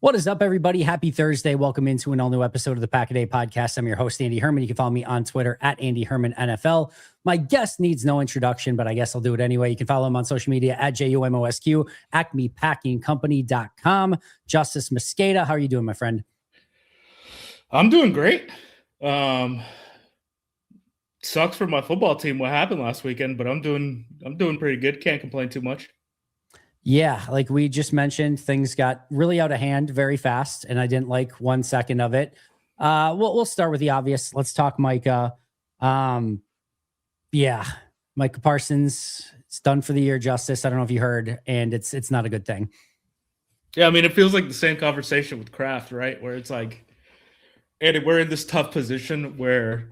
What is up, everybody? Happy Thursday. Welcome into an all-new episode of the Pack a Day podcast. I'm your host, Andy Herman. You can follow me on Twitter at Andy Herman NFL. My guest needs no introduction, but I guess I'll do it anyway. You can follow him on social media at JUMOSQ, acmepackingcompany.com. Justis Mosqueda, how are you doing, my friend? I'm doing great. Sucks for my football team what happened last weekend, but I'm doing pretty good. Can't complain too much. Yeah, like we just mentioned, things got really out of hand very fast, and I didn't like 1 second of it. We'll start with the obvious. Let's talk Micah. Micah Parsons, it's done for the year, Justis. I don't know if you heard, and it's not a good thing. Yeah, I mean, it feels like the same conversation with Kraft, right? Where it's like, Andy, we're in this tough position where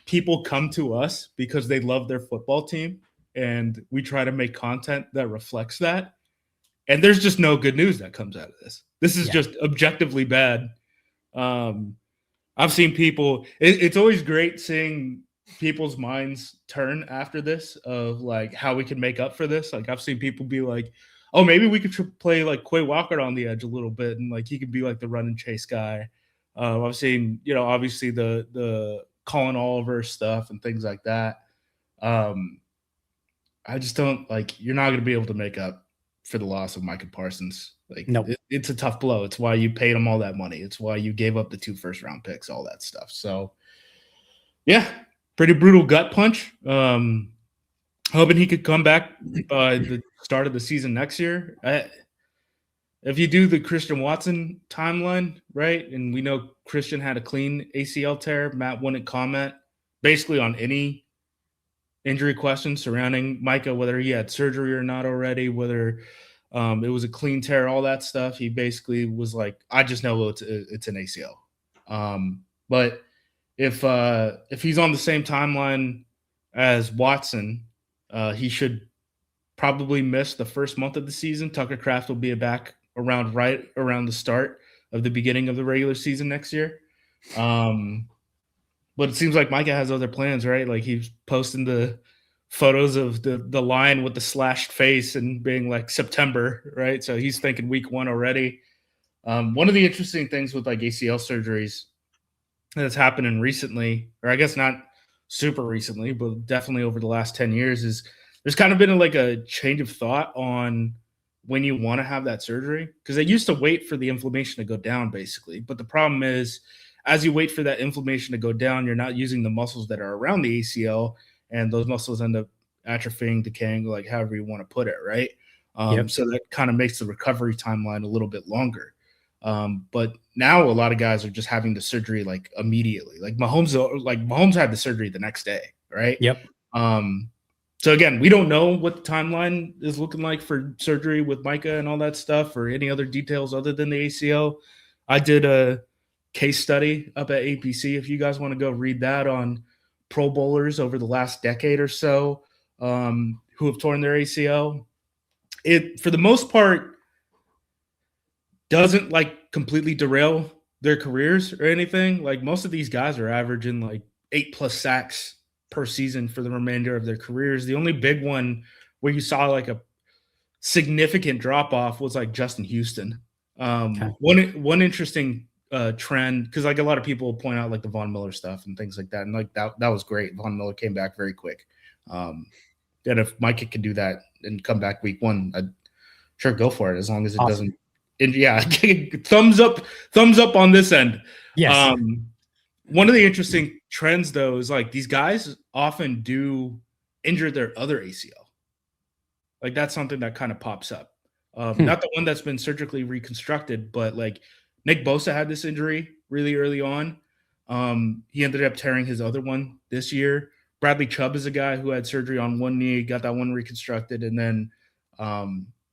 people come to us because they love their football team, and we try to make content that reflects that. And there's just no good news that comes out of this. This is just objectively bad. I've seen people. It's always great seeing people's minds turn after this of like how we can make up for this. Like I've seen people be like, "Oh, maybe we could play like Quay Walker on the edge a little bit, and like he could be like the run and chase guy." I've seen, obviously the Colin Oliver stuff and things like that. I just don't like. You're not going to be able to make up for the loss of Micah Parsons. Like, nope. It's a tough blow. It's why you paid him all that money. It's why you gave up the 2 first-round picks, all that stuff. So, yeah, pretty brutal gut punch. Hoping he could come back by the start of the season next year. If you do the Christian Watson timeline, right, and we know Christian had a clean ACL tear, Matt wouldn't comment basically on any injury questions surrounding Micah, whether he had surgery or not already, whether it was a clean tear, all that stuff. He basically was like, I just know it's an ACL. But if he's on the same timeline as Watson, he should probably miss the first month of the season. Tucker Kraft will be back right around the start of the beginning of the regular season next year. But it seems like Micah has other plans, right? Like he's posting the photos of the line with the slashed face and being like September, right? So he's thinking week 1 already. One of the interesting things with like ACL surgeries that's happening recently, or I guess not super recently, but definitely over the last 10 years, is there's kind of been like a change of thought on when you want to have that surgery. Because they used to wait for the inflammation to go down, basically. But the problem is, as you wait for that inflammation to go down, you're not using the muscles that are around the ACL, and those muscles end up atrophying, decaying, like however you want to put it, right? So that kind of makes the recovery timeline a little bit longer. But now a lot of guys are just having the surgery like immediately. Like Mahomes had the surgery the next day, right? Yep. So again, we don't know what the timeline is looking like for surgery with Micah and all that stuff, or any other details other than the ACL. I did a case study up at APC if you guys want to go read that on Pro Bowlers over the last decade or so who have torn their ACL. It, for the most part, doesn't like completely derail their careers or anything. Like most of these guys are averaging like 8+ sacks per season for the remainder of their careers. The only big one where you saw like a significant drop off was like Justin Houston. One interesting trend, because like a lot of people point out like the Von Miller stuff and things like that, and like that was great. Von Miller came back very quick. And if Micah could do that and come back week 1, I'd sure go for it, as long as it doesn't. And yeah, thumbs up on this end. Yes. One of the interesting trends though is like these guys often do injure their other ACL. Like that's something that kind of pops up. Not the one that's been surgically reconstructed, but like Nick Bosa had this injury really early on. He ended up tearing his other one this year. Bradley Chubb is a guy who had surgery on one knee, got that one reconstructed, and then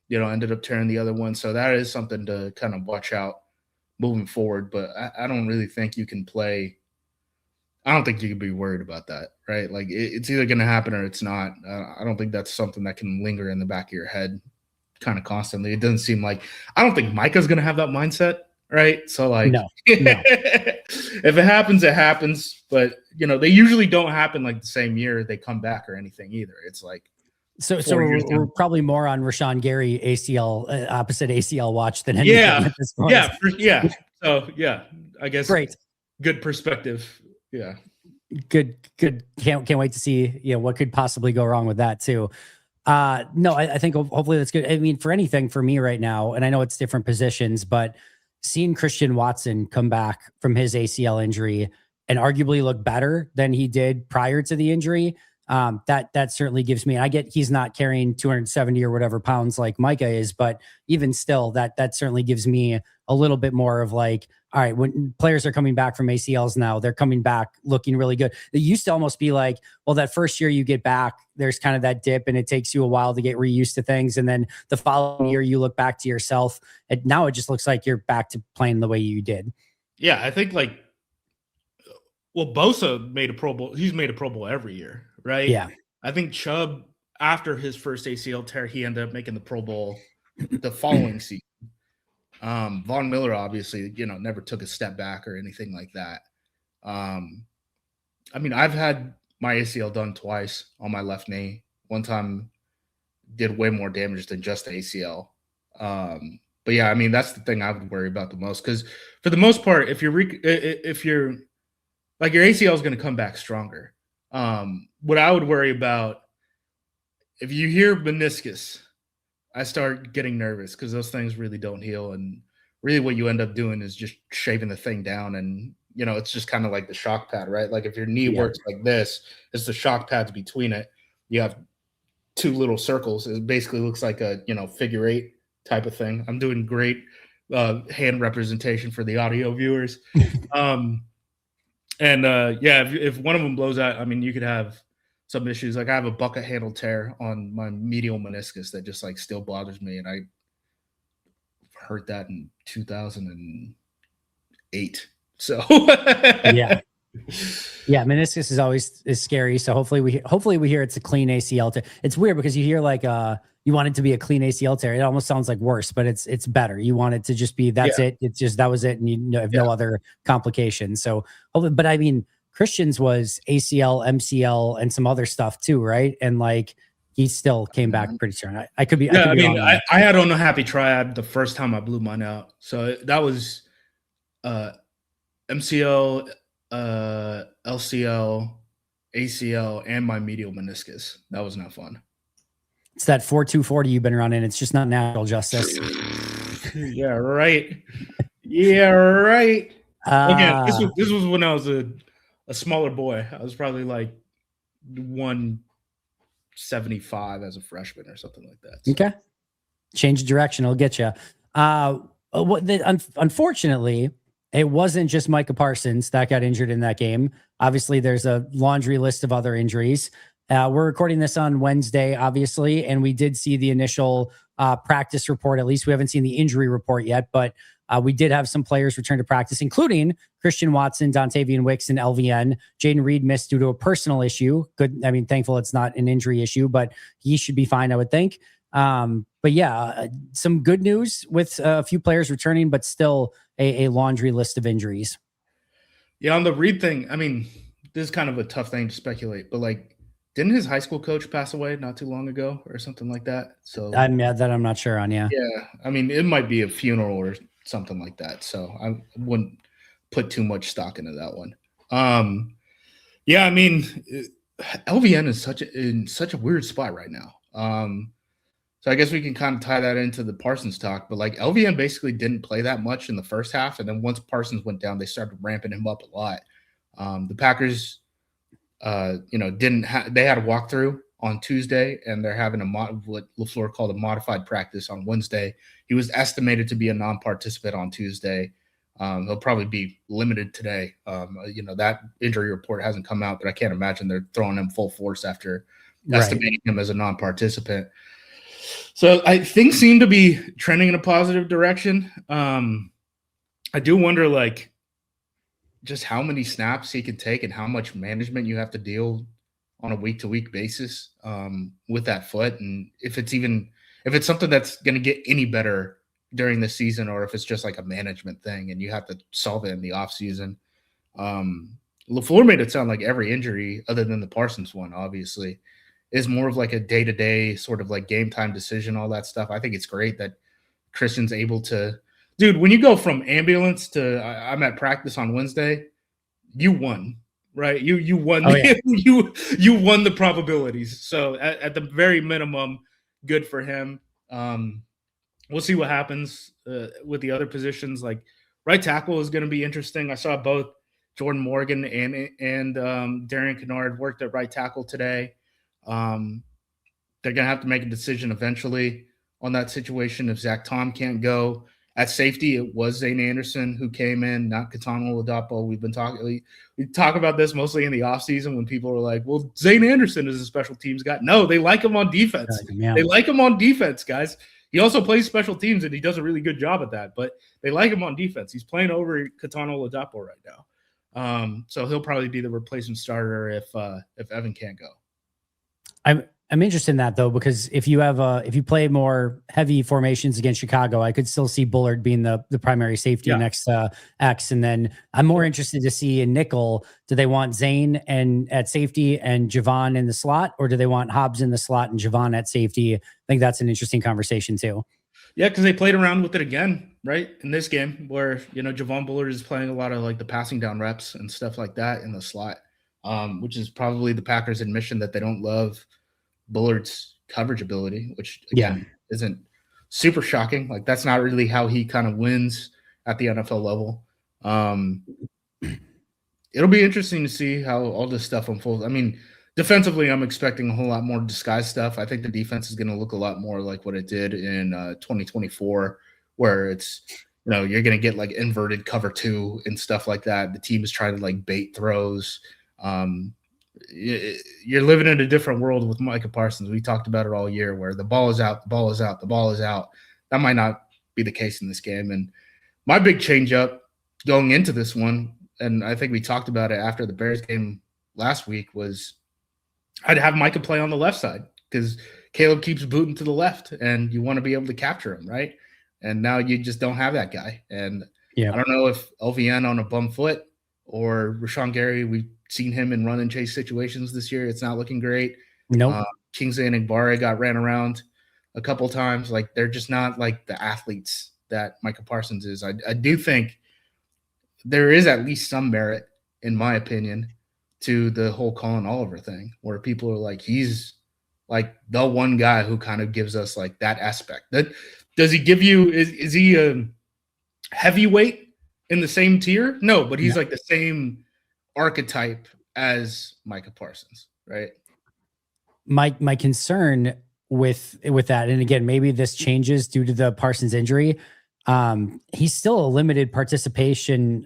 ended up tearing the other one. So that is something to kind of watch out moving forward. But I don't really think you can play. I don't think you can be worried about that, right? Like it's either going to happen or it's not. I don't think that's something that can linger in the back of your head kind of constantly. It doesn't seem like – I don't think Micah's going to have that mindset, right? So, like, no. If it happens, it happens. But, they usually don't happen like the same year they come back or anything either. It's like So 4 years we're down. probably more on Rashawn Gary ACL opposite ACL watch than anything at this point. Yeah. So yeah, I guess Great. good perspective. Yeah. Good. Can't wait to see, what could possibly go wrong with that too. No, I think hopefully that's good. I mean, for anything for me right now, and I know it's different positions, but seeing Christian Watson come back from his ACL injury and arguably look better than he did prior to the injury, that certainly gives me. I get he's not carrying 270 or whatever pounds like Micah is, but even still, that certainly gives me a little bit more of like, all right, when players are coming back from ACLs now, they're coming back looking really good. It used to almost be like, well, that first year you get back, there's kind of that dip and it takes you a while to get reused to things. And then the following year you look back to yourself, and now it just looks like you're back to playing the way you did. Yeah, I think Bosa made a Pro Bowl. He's made a Pro Bowl every year, right? Yeah. I think Chubb, after his first ACL tear, he ended up making the Pro Bowl the following season. Von Miller, obviously, never took a step back or anything like that. I mean, I've had my ACL done twice on my left knee. One time did way more damage than just the ACL. But yeah, I mean, that's the thing I would worry about the most, because for the most part, if you're like, your ACL is going to come back stronger. What I would worry about, if you hear meniscus, I start getting nervous, because those things really don't heal. And really what you end up doing is just shaving the thing down. And, it's just kind of like the shock pad, right? Like if your knee works like this, it's the shock pads between it. You have two little circles. It basically looks like a, figure eight type of thing. I'm doing great hand representation for the audio viewers. If one of them blows out, I mean, you could have some issues. Like I have a bucket handle tear on my medial meniscus that just like still bothers me. And I hurt that in 2008. So Yeah, meniscus is scary. So hopefully we hear it's a clean ACL tear. It's weird because you hear like you want it to be a clean ACL tear. It almost sounds like worse, but it's better. You want it to just be it. It's just that was it, and you have no other complications. So, but I mean, Christian's was ACL, MCL, and some other stuff too, right? And like he still came back pretty strong. I could be. Yeah, I mean, I had on a happy triad the first time I blew mine out. So that was MCL, LCL, ACL, and my medial meniscus. That was not fun. It's that 4-2-40 you've been running. It's just not natural, Justice. Yeah, right. Yeah, right. Again, this was when I was a smaller boy. I was probably like 175 as a freshman or something like that. So. Okay. Change of direction. It'll get you. Unfortunately, it wasn't just Micah Parsons that got injured in that game. Obviously, there's a laundry list of other injuries. We're recording this on Wednesday, obviously, and we did see the initial practice report. At least we haven't seen the injury report yet, but we did have some players return to practice, including Christian Watson, Dontavian Wicks, and LVN. Jaden Reed missed due to a personal issue. Good. I mean, thankful it's not an injury issue, but he should be fine, I would think. But yeah, some good news with a few players returning, but still a laundry list of injuries. Yeah, on the Reed thing, I mean, this is kind of a tough thing to speculate, but like, didn't his high school coach pass away not too long ago or something like that? So I'm not sure on. Yeah. I mean, it might be a funeral or something like that. So I wouldn't put too much stock into that one. Yeah, I mean, LVN is in such a weird spot right now. So I guess we can kind of tie that into the Parsons talk, but like LVN basically didn't play that much in the first half. And then once Parsons went down, they started ramping him up a lot. The Packers, they had a walkthrough on Tuesday, and they're having what LaFleur called a modified practice on Wednesday. He was estimated to be a non-participant on Tuesday. He'll probably be limited today. That injury report hasn't come out, but I can't imagine they're throwing him full force after estimating him as a non-participant. So things seem to be trending in a positive direction. I do wonder, like, just how many snaps he can take and how much management you have to deal on a week-to-week basis with that foot, and if it's something that's going to get any better during the season, or if it's just like a management thing and you have to solve it in the offseason. LaFleur made it sound like every injury other than the Parsons one, obviously, is more of like a day-to-day sort of like game time decision, all that stuff. I think it's great that Christian's able to, dude, when you go from ambulance to I'm at practice on Wednesday, you won, right? You won. Oh, yeah. you won the probabilities. So at the very minimum, good for him. We'll see what happens with the other positions. Like right tackle is going to be interesting. I saw both Jordan Morgan and Darian Kennard worked at right tackle today. They're going to have to make a decision eventually on that situation if Zach Tom can't go. At safety, it was Zane Anderson who came in, not Katana Oladapo. We talk about this mostly in the offseason when people are like, well, Zane Anderson is a special teams guy. No, they like him on defense. They like him on defense, guys. He also plays special teams, and he does a really good job at that. But they like him on defense. He's playing over Katana Oladapo right now. So he'll probably be the replacement starter if Evan can't go. I'm interested in that though, because if you play more heavy formations against Chicago, I could still see Bullard being the primary safety next to X. And then I'm more interested to see in nickel, do they want Zane and at safety and Javon in the slot, or do they want Hobbs in the slot and Javon at safety? I think that's an interesting conversation too. Yeah, because they played around with it again, right? In this game where, Javon Bullard is playing a lot of like the passing down reps and stuff like that in the slot, which is probably the Packers' admission that they don't love Bullard's coverage ability, which again isn't super shocking. Like that's not really how he kind of wins at the NFL level. It'll be interesting to see how all this stuff unfolds. I mean, defensively, I'm expecting a whole lot more disguise stuff. I think the defense is going to look a lot more like what it did in 2024, where it's, you're going to get like inverted cover 2 and stuff like that. The team is trying to like bait throws. You're living in a different world with Micah Parsons. We talked about it all year where the ball is out, the ball is out, the ball is out. That might not be the case in this game. And my big change up going into this one, and I think we talked about it after the Bears game last week, was I'd have Micah play on the left side because Caleb keeps booting to the left and you want to be able to capture him, right? And now you just don't have that guy. And I don't know if LVN on a bum foot or Rashawn Gary, we've seen him in run and chase situations this year. It's not looking great. Nope. Kingsley and Igbare got ran around a couple times. Like they're just not like the athletes that Micah Parsons is. I do think there is at least some merit, in my opinion, to the whole Colin Oliver thing, where people are like, he's like the one guy who kind of gives us like that aspect. That does he give you? Is he a heavyweight in the same tier? No, but he's like the same archetype as Micah Parsons, right? My concern with that, and again, maybe this changes due to the Parsons injury. He's still a limited participation,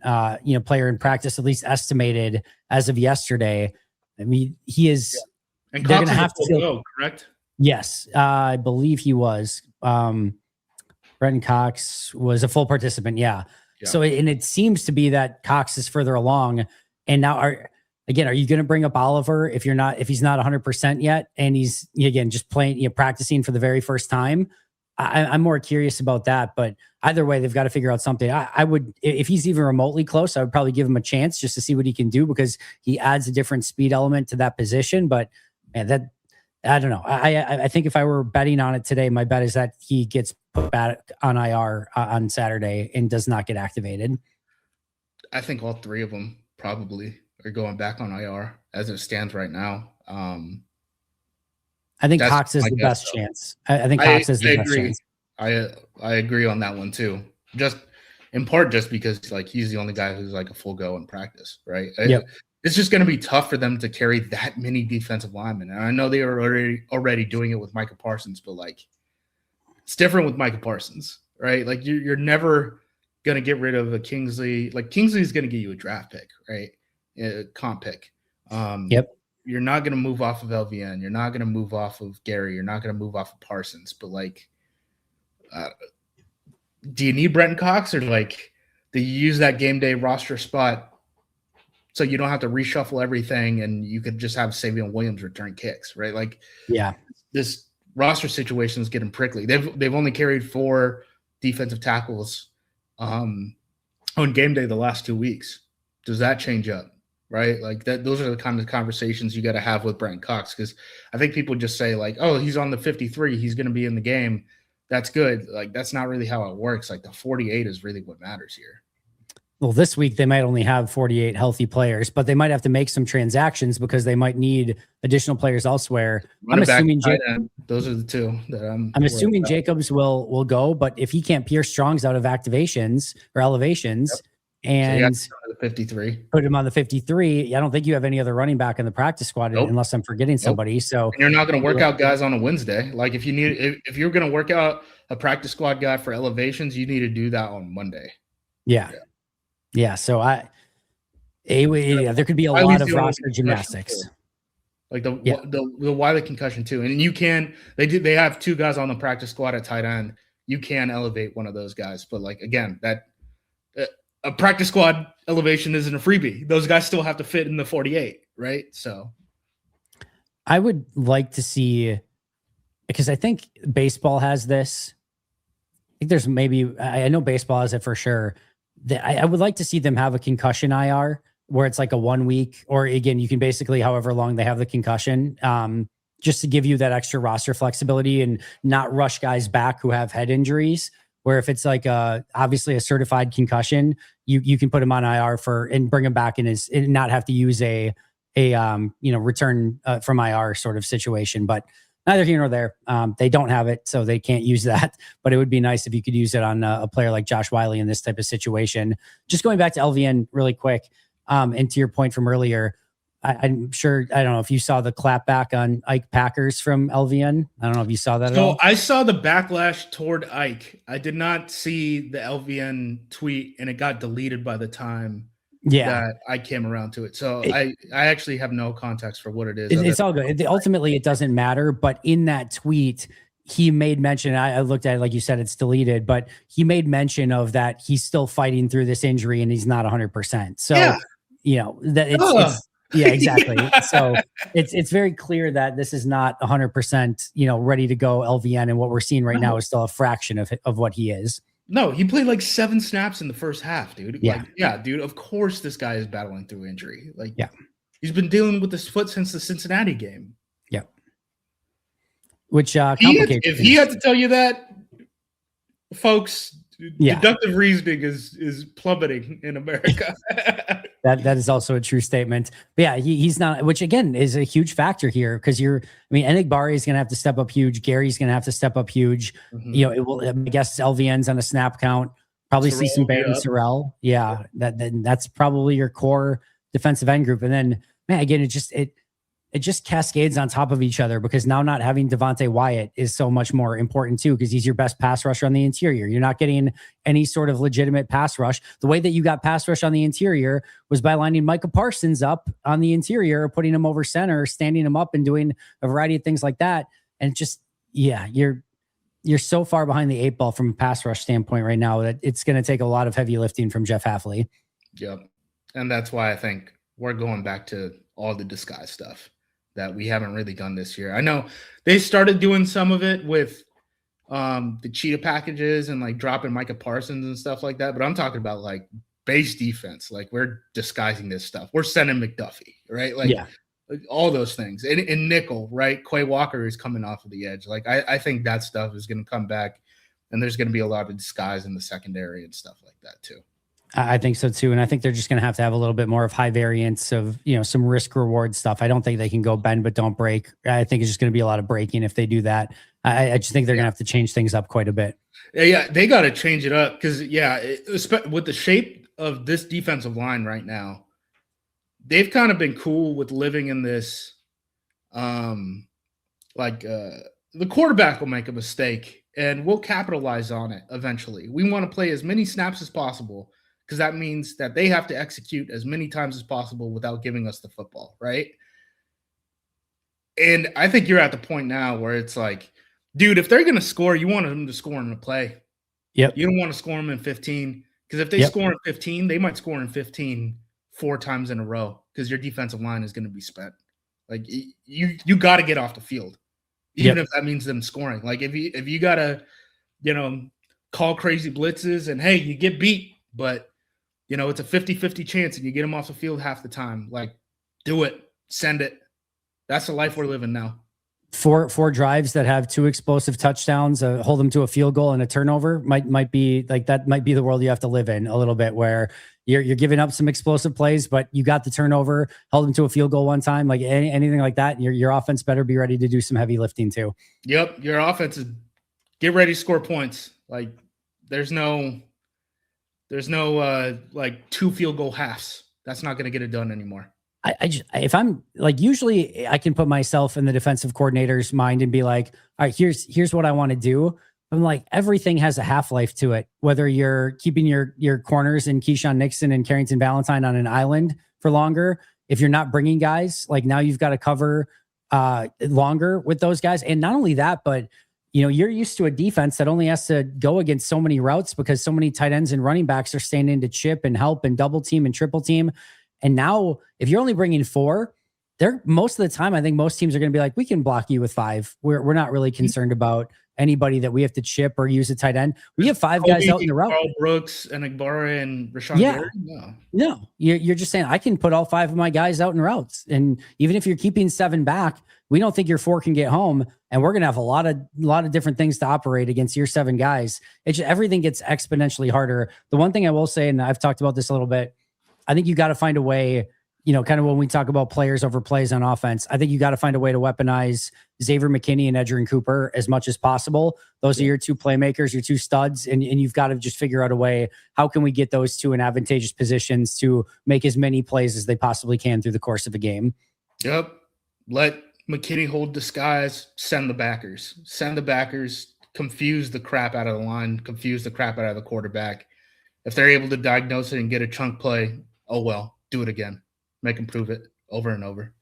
player in practice, at least estimated as of yesterday. I mean, he is. And they're Cox going to have to go, correct? Yes, I believe he was. Brenton Cox was a full participant. Yeah. So, and it seems to be that Cox is further along. And now, are you going to bring up Oliver if he's not 100% yet, and he's again just playing, practicing for the very first time? I'm more curious about that, but either way, they've got to figure out something. I would, if he's even remotely close, I would probably give him a chance just to see what he can do, because he adds a different speed element to that position. But man, I don't know. I think if I were betting on it today, my bet is that he gets put back on IR on Saturday and does not get activated. I think all three of them probably are going back on IR as it stands right now. I think Cox is the best chance. I think Cox is the best chance. I agree on that one too. Just in part just because like he's the only guy who's like a full go in practice, right? Yep. It's just going to be tough for them to carry that many defensive linemen. And I know they are already doing it with Micah Parsons, but like it's different with Micah Parsons, right? Like you're never going to get rid of a Kingsley. Like Kingsley is going to get you a draft pick, right? A comp pick. Yep. You're not going to move off of LVN. You're not going to move off of Gary. You're not going to move off of Parsons. But like, do you need Brenton Cox, or like, do you use that game day roster spot so you don't have to reshuffle everything and you could just have Savion Williams return kicks, right? Like, this roster situation is getting prickly. They've only carried 4 defensive tackles on game day the last 2 weeks. Does that change up? right? Like that, those are the kind of conversations you got to have with Brent Cox. Cause I think people just say like, oh, he's on the 53. He's going to be in the game. That's good. Like, that's not really how it works. Like the 48 is really what matters here. Well, this week they might only have 48 healthy players, but they might have to make some transactions because they might need additional players elsewhere. I'm assuming those are the two that I'm assuming Jacobs will go, but if he can't pierce Strong's out of activations or elevations and so the 53, put him on the 53, I don't think you have any other running back in the practice squad unless I'm forgetting somebody. So and you're not going to work out guys on a Wednesday. Like if you're going to work out a practice squad guy for elevations, you need to do that on Monday. Yeah. So there could be a lot of roster gymnastics. Like the Wiley concussion too. And they have two guys on the practice squad at tight end. You can elevate one of those guys. But like, again, that a practice squad elevation isn't a freebie. Those guys still have to fit in the 48. Right. So I would like to see, because I think baseball has this. I think there's I know baseball has it for sure. I would like to see them have a concussion IR where it's like a 1 week, or again, you can basically however long they have the concussion, just to give you that extra roster flexibility and not rush guys back who have head injuries. Where if it's like obviously a certified concussion, you can put him on IR and bring him back and not have to use a return from IR sort of situation. But neither here nor there. They don't have it, so they can't use that. But it would be nice if you could use it on a player like Josh Wiley in this type of situation. Just going back to LVN really quick, and to your point from earlier, I'm sure, I don't know if you saw the clapback on Ike Packers from LVN. I don't know if you saw that at all. I saw the backlash toward Ike. I did not see the LVN tweet, and it got deleted by the time that I came around to it. So I actually have no context for what it is. It's all good. Ultimately, it doesn't matter. But in that tweet, he made mention, I looked at it, like you said, it's deleted, but he made mention of that he's still fighting through this injury and he's not 100%. So, that it's yeah, exactly. So it's very clear that this is not 100%, ready to go LVN. And what we're seeing right now is still a fraction of what he is. No, he played like 7 snaps in the first half, dude. Yeah. Dude, of course this guy is battling through injury. He's been dealing with this foot since the Cincinnati game. Yeah. Which complicates if he had to tell you that, folks, deductive reasoning is plummeting in America. That is also a true statement. But yeah, he's not, which again is a huge factor here because Enigbari is going to have to step up huge. Gary's going to have to step up huge. Mm-hmm. I guess LVN's on a snap count. Probably see some Baron Sorrell. Yeah, that's probably your core defensive end group. And then, man, again, it just cascades on top of each other because now not having Devontae Wyatt is so much more important too, because he's your best pass rusher on the interior. You're not getting any sort of legitimate pass rush. The way that you got pass rush on the interior was by lining Micah Parsons up on the interior, putting him over center, standing him up and doing a variety of things like that. And you're so far behind the 8 ball from a pass rush standpoint right now that it's going to take a lot of heavy lifting from Jeff Hafley. Yep. And that's why I think we're going back to all the disguise stuff that we haven't really done this year. I know they started doing some of it with the cheetah packages and like dropping Micah Parsons and stuff like that. But I'm talking about like base defense. Like we're disguising this stuff. We're sending McDuffie, right? Like all those things. And nickel, right? Quay Walker is coming off of the edge. Like I think that stuff is going to come back, and there's going to be a lot of disguise in the secondary and stuff like that too. I think so too. And I think they're just going to have a little bit more of high variance of, some risk reward stuff. I don't think they can go bend, but don't break. I think it's just going to be a lot of breaking if they do that. I just think they're going to have to change things up quite a bit. Yeah. They got to change it up because with the shape of this defensive line right now, they've kind of been cool with living in this, the quarterback will make a mistake and we'll capitalize on it eventually. We want to play as many snaps as possible, because that means that they have to execute as many times as possible without giving us the football, right? And I think you're at the point now where it's like, dude, if they're going to score, you want them to score in the play. Yep. You don't want to score them in 15, because if they score in 15, they might score in 15 4 times in a row because your defensive line is going to be spent. Like you got to get off the field, even if that means them scoring. Like if you got to, call crazy blitzes and hey, you get beat, but it's a 50-50 chance and you get him off the field half the time. Like, do it. Send it. That's the life we're living now. Four drives that have 2 explosive touchdowns, hold them to a field goal and a turnover might be like, that might be the world you have to live in a little bit, where you're giving up some explosive plays, but you got the turnover, held them to a field goal one time, like anything like that. Your offense better be ready to do some heavy lifting too. Yep. Your offense is get ready to score points. Like, there's no like 2 field goal halves. That's not going to get it done anymore. If I'm like, usually I can put myself in the defensive coordinator's mind and be like, all right, here's what I want to do. I'm like, everything has a half-life to it. Whether you're keeping your corners and Keyshawn Nixon and Carrington Valentine on an island for longer, if you're not bringing guys, like now you've got to cover longer with those guys. And not only that, but you're used to a defense that only has to go against so many routes because so many tight ends and running backs are staying in to chip and help and double team and triple team. And now if you're only bringing 4, most of the time, I think most teams are going to be like, we can block you with 5. We're not really concerned about anybody that we have to chip or use a tight end. We have 5 guys out in the route. Carl Brooks and Igbara and Rashawn Gary? No. You're just saying I can put all 5 of my guys out in routes. And even if you're keeping 7 back, we don't think your 4 can get home. And we're going to have a lot of different things to operate against your 7 guys. Everything gets exponentially harder. The one thing I will say, and I've talked about this a little bit, I think you got to find a way, kind of when we talk about players over plays on offense, I think you got to find a way to weaponize Xavier McKinney and Edgerrin Cooper as much as possible. Those are your 2 playmakers, your 2 studs, and you've got to just figure out a way, how can we get those 2 in advantageous positions to make as many plays as they possibly can through the course of a game? Yep. Let McKinney hold disguise, send the backers, confuse the crap out of the line, confuse the crap out of the quarterback. If they're able to diagnose it and get a chunk play, oh well, do it again. Make them prove it over and over.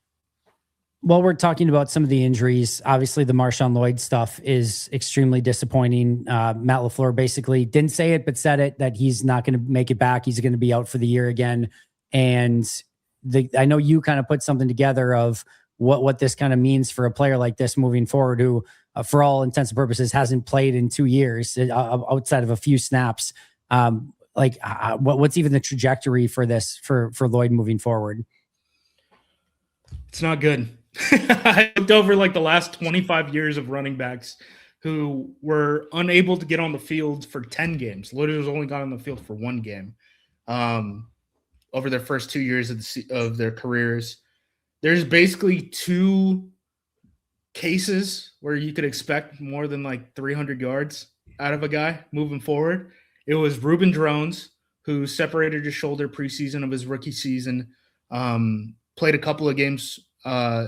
Well, we're talking about some of the injuries. Obviously, the Marshawn Lloyd stuff is extremely disappointing. Matt LaFleur basically didn't say it, but said it, that he's not going to make it back. He's going to be out for the year again. And I know you kind of put something together of what this kind of means for a player like this moving forward, who, for all intents and purposes, hasn't played in 2 years outside of a few snaps. What's even the trajectory for this for Lloyd moving forward? It's not good. I looked over like the last 25 years of running backs who were unable to get on the field for 10 games. Lloyd has only got on the field for 1 game over their first 2 years of their careers. There's basically 2 cases where you could expect more than like 300 yards out of a guy moving forward. It was Reuben Drones, who separated his shoulder preseason of his rookie season, played a couple of games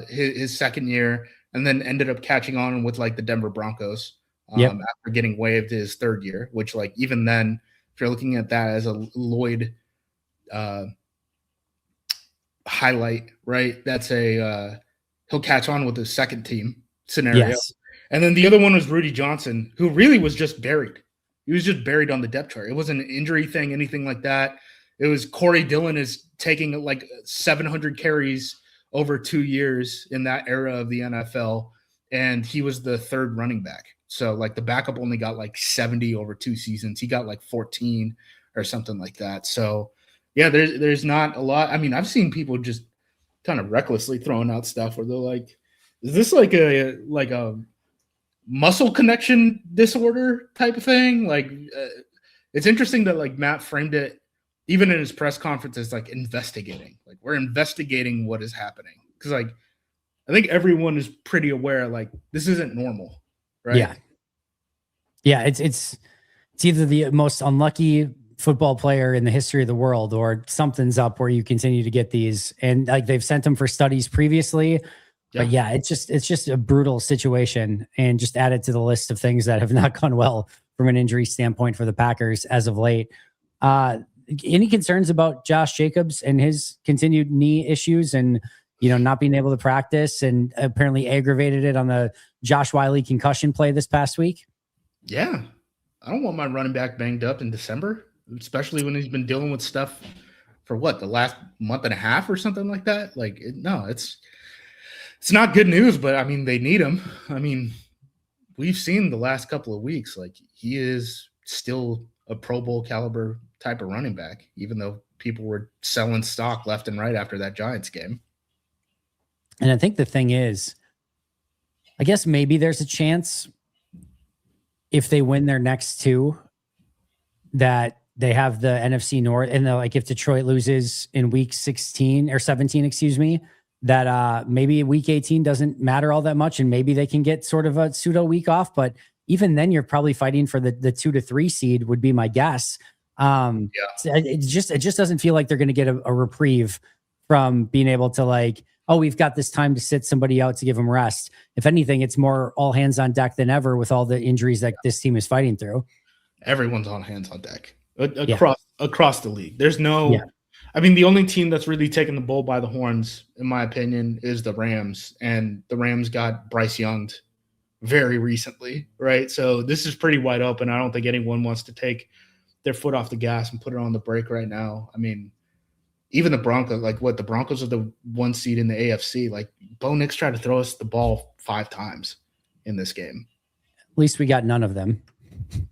his second year, and then ended up catching on with like the Denver Broncos after getting waived his 3rd year, which like even then, if you're looking at that as a Lloyd highlight, right? That's he'll catch on with his second team scenario. Yes. And then the other one was Rudy Johnson, who really was just buried. He was just buried on the depth chart. It wasn't an injury thing, anything like that. It was Corey Dillon is taking like 700 carries over 2 years in that era of the NFL, and he was the 3rd running back. So like the backup only got like 70 over 2 seasons. He got like 14 or something like that. So yeah, there's not a lot. I mean, I've seen people just kind of recklessly throwing out stuff where they're like, is this like a muscle connection disorder type of thing? Like it's interesting that like Matt framed it even in his press conference as like investigating. Like, we're investigating what is happening. Because like I think everyone is pretty aware like this isn't normal, right? Yeah, it's either the most unlucky football player in the history of the world, or something's up where you continue to get these. And like they've sent them for studies previously. But yeah, it's just a brutal situation, and just added to the list of things that have not gone well from an injury standpoint for the Packers as of late. Any concerns about Josh Jacobs and his continued knee issues and, not being able to practice, and apparently aggravated it on the Josh Wiley concussion play this past week? Yeah. I don't want my running back banged up in December, especially when he's been dealing with stuff for the last month and a half or something like that. Like, it's not good news, but I mean, they need him. I mean, we've seen the last couple of weeks, like he is still a Pro Bowl caliber type of running back, even though people were selling stock left and right after that Giants game. And I think the thing is, I guess maybe there's a chance if they win their next two that they have the NFC North, and like if Detroit loses in week 16 or 17, excuse me, that maybe week 18 doesn't matter all that much, and maybe they can get sort of a pseudo week off. But even then, you're probably fighting for the 2 to 3 seed would be my guess. It just doesn't feel like they're going to get a reprieve from being able to like, oh, we've got this time to sit somebody out to give them rest. If anything, it's more all hands on deck than ever with all the injuries that this team is fighting through. Everyone's on hands on deck across the league. There's no, I mean, the only team that's really taken the bull by the horns, in my opinion, is the Rams. And the Rams got Bryce Young very recently, right? So this is pretty wide open. I don't think anyone wants to take their foot off the gas and put it on the brake right now. I mean, even the Broncos, the Broncos are the 1 seed in the AFC. Like, Bo Nix tried to throw us the ball 5 times in this game. At least we got none of them.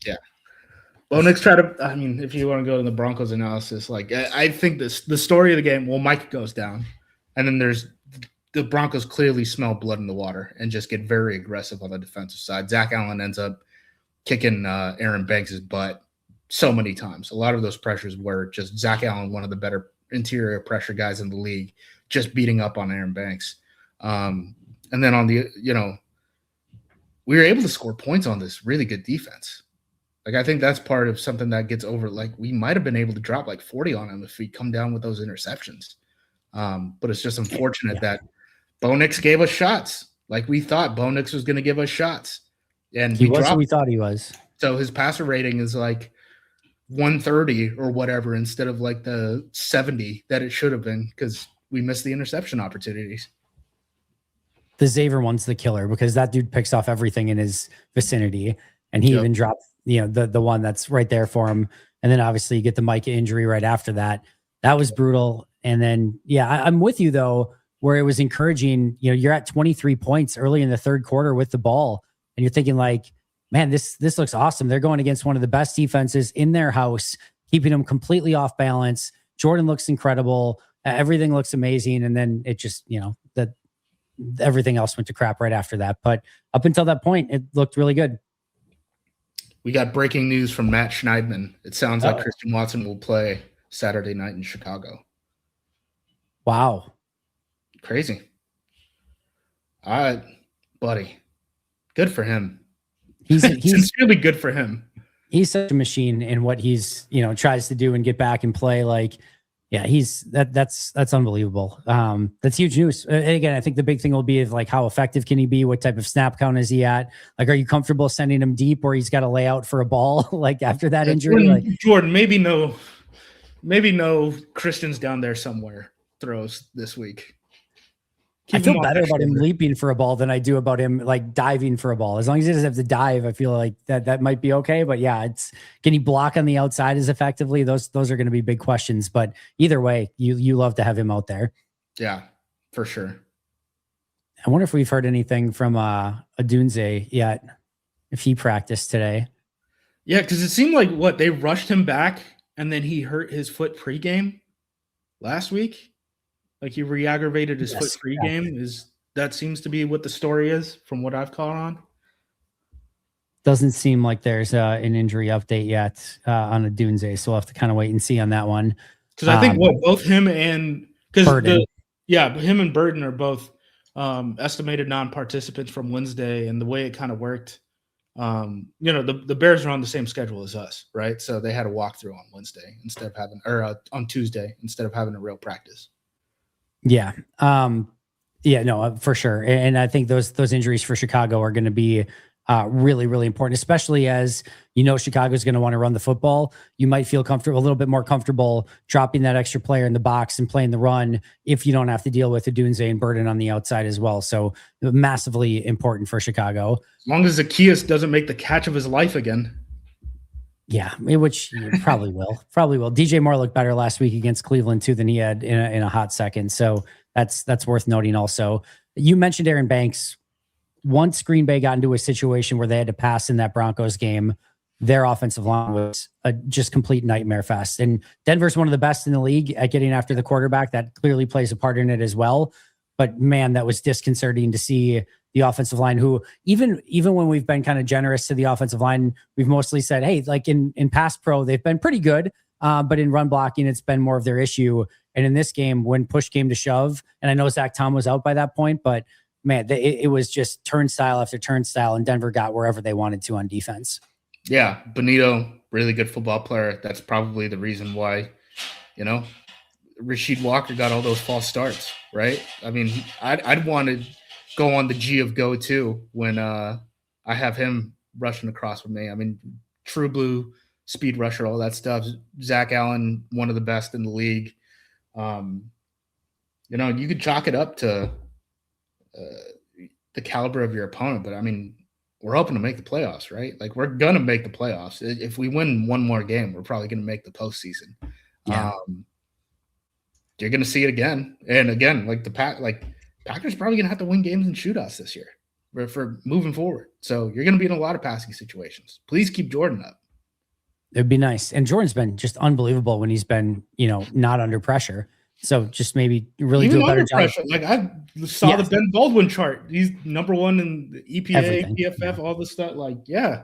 Yeah. Bo Nix tried to, I mean, if you want to go to the Broncos analysis, like, I think the story of the game, well, Mike goes down, and then the Broncos clearly smell blood in the water and just get very aggressive on the defensive side. Zach Allen ends up kicking Aaron Banks' butt so many times. A lot of those pressures were just Zach Allen, one of the better interior pressure guys in the league, just beating up on Aaron Banks. And then on the, we were able to score points on this really good defense. Like, I think that's part of something that gets over. Like, we might have been able to drop like 40 on him if we come down with those interceptions. But it's just unfortunate that Bo Nix gave us shots. Like, we thought Bo Nix was going to give us shots. And he was who we thought he was. So his passer rating is like 130 or whatever instead of like the 70 that it should have been because we missed the interception opportunities. The Xavier one's the killer because that dude picks off everything in his vicinity, and he even dropped the one that's right there for him. And then obviously you get the Micah injury right after that. That was brutal. And then I'm with you though, where it was encouraging. You're at 23 points early in the third quarter with the ball, and you're thinking like, man, this looks awesome. They're going against one of the best defenses in their house, keeping them completely off balance. Jordan looks incredible. Everything looks amazing. And then it just, that everything else went to crap right after that. But up until that point, it looked really good. We got breaking news from Matt Schneidman. It sounds like Christian Watson will play Saturday night in Chicago. Wow. Crazy. All right, buddy. Good for him. He's really good for him. He's such a machine in what he's, tries to do and get back and play. Like, that's unbelievable. That's huge news. And again, I think the big thing will be like, how effective can he be? What type of snap count is he at? Like, are you comfortable sending him deep where he's got to lay out for a ball like after that injury? Jordan, maybe no Christian's down there somewhere throws this week. I feel better about him leaping for a ball than I do about him like diving for a ball. As long as he doesn't have to dive, I feel like that might be okay. But can he block on the outside as effectively? Those are going to be big questions. But either way, you love to have him out there. Yeah, for sure. I wonder if we've heard anything from Adunze yet, if he practiced today. Yeah, because it seemed like they rushed him back and then he hurt his foot pregame last week. Like he re-aggravated his foot pregame. That seems to be what the story is from what I've caught on. Doesn't seem like there's an injury update yet on Adunze, so we'll have to kind of wait and see on that one. Because I think both him and him and Burton are both estimated non-participants from Wednesday, and the way it kind of worked, the Bears are on the same schedule as us, right? So they had a walkthrough on Wednesday on Tuesday instead of having a real practice. Yeah. No, for sure. And I think those injuries for Chicago are going to be really, really important, especially as Chicago is going to want to run the football. You might feel a little bit more comfortable dropping that extra player in the box and playing the run if you don't have to deal with Adunze and Burden on the outside as well. So massively important for Chicago. As long as Zacchaeus doesn't make the catch of his life again. Yeah, which probably will. DJ Moore looked better last week against Cleveland too than he had in a hot second. So that's worth noting also. You mentioned Aaron Banks. Once Green Bay got into a situation where they had to pass in that Broncos game, their offensive line was a just complete nightmare fest. And Denver's one of the best in the league at getting after the quarterback. That clearly plays a part in it as well. But man, that was disconcerting to see the offensive line, who even when we've been kind of generous to the offensive line, we've mostly said, hey, like in pass pro, they've been pretty good. But in run blocking, it's been more of their issue. And in this game, when push came to shove, and I know Zach Tom was out by that point, but man, it was just turnstile after turnstile, and Denver got wherever they wanted to on defense. Yeah, Bonito, really good football player. That's probably the reason why, Rasheed Walker got all those false starts, right? I mean, I'd want to go on the G of go too when I have him rushing across with me. I mean, true blue speed rusher, all that stuff. Zach Allen, one of the best in the league. You could chalk it up to the caliber of your opponent, but I mean, we're hoping to make the playoffs, right? Like, we're going to make the playoffs. If we win one more game, we're probably going to make the postseason. Yeah. You're going to see it again. And again, like Packers probably going to have to win games in shootouts this year for moving forward. So you're going to be in a lot of passing situations. Please keep Jordan up. It'd be nice. And Jordan's been just unbelievable when he's been, not under pressure. So just maybe really Even do a better job. Pressure. Like, I saw the Ben Baldwin chart. He's number one in the EPA, Everything. PFF, all this stuff. Like, yeah,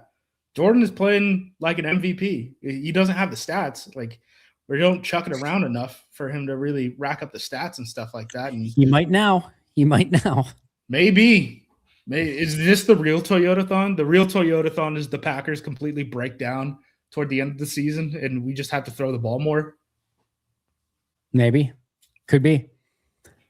Jordan is playing like an MVP. He doesn't have the stats. Like, we don't chuck it around enough for him to really rack up the stats and stuff like that. And he might now. Maybe. Is this the real Toyota-thon? The real Toyota-thon is the Packers completely break down toward the end of the season, and we just have to throw the ball more. Maybe. Could be.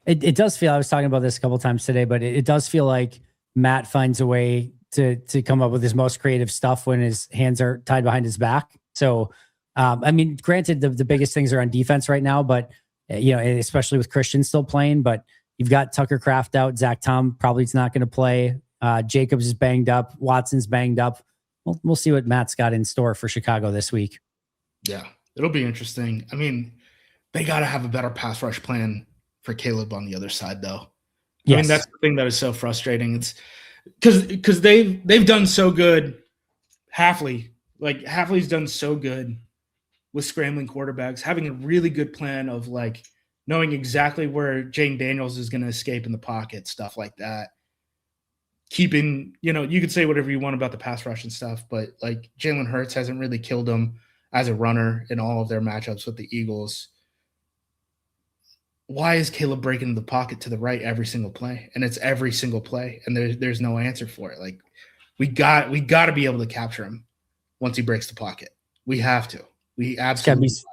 It does feel, I was talking about this a couple times today, but it does feel like Matt finds a way to come up with his most creative stuff when his hands are tied behind his back. So, I mean, granted, the biggest things are on defense right now, but, especially with Christian still playing, but you've got Tucker Kraft out. Zach Tom probably is not going to play. Jacobs is banged up. Watson's banged up. We'll see what Matt's got in store for Chicago this week. Yeah, it'll be interesting. I mean, they got to have a better pass rush plan for Caleb on the other side, though. Yes. I mean, that's the thing that is so frustrating. It's because they've done so good. Hafley's done so good with scrambling quarterbacks, having a really good plan of like knowing exactly where Jane Daniels is going to escape in the pocket, stuff like that. Keeping, you could say whatever you want about the pass rush and stuff, but like Jalen Hurts hasn't really killed him as a runner in all of their matchups with the Eagles. Why is Caleb breaking the pocket to the right every single play? And it's every single play, and there's no answer for it. Like, we got to be able to capture him once he breaks the pocket. We have to. We absolutely must.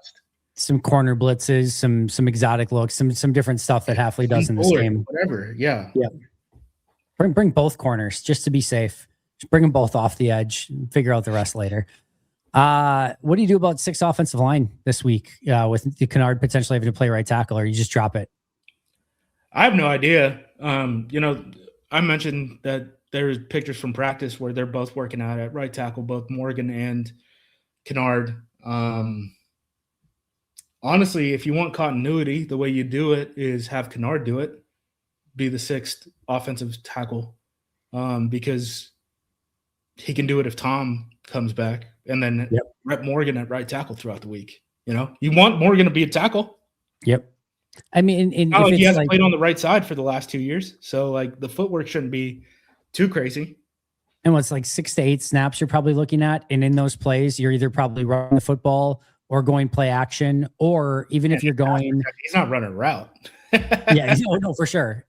Some corner blitzes, some exotic looks, some different stuff that Hafley does in this game. Whatever, yeah. Bring both corners just to be safe. Just bring them both off the edge. Figure out the rest later. What do you do about 6 offensive line this week with the Kennard potentially having to play right tackle, or you just drop it? I have no idea. I mentioned that there's pictures from practice where they're both working out at right tackle, both Morgan and Kennard. Honestly, if you want continuity, the way you do it is have Kennard do it, be the 6th offensive tackle, because he can do it if Tom comes back, and then rep Morgan at right tackle throughout the week. You want Morgan to be a tackle. Yep. I mean, if he hasn't played on the right side for the last 2 years, so like the footwork shouldn't be too crazy. And what's like 6 to 8 snaps you're probably looking at, and in those plays, you're either probably running the football or going play action, or even if you're going, he's not running a route. Yeah, no, for sure.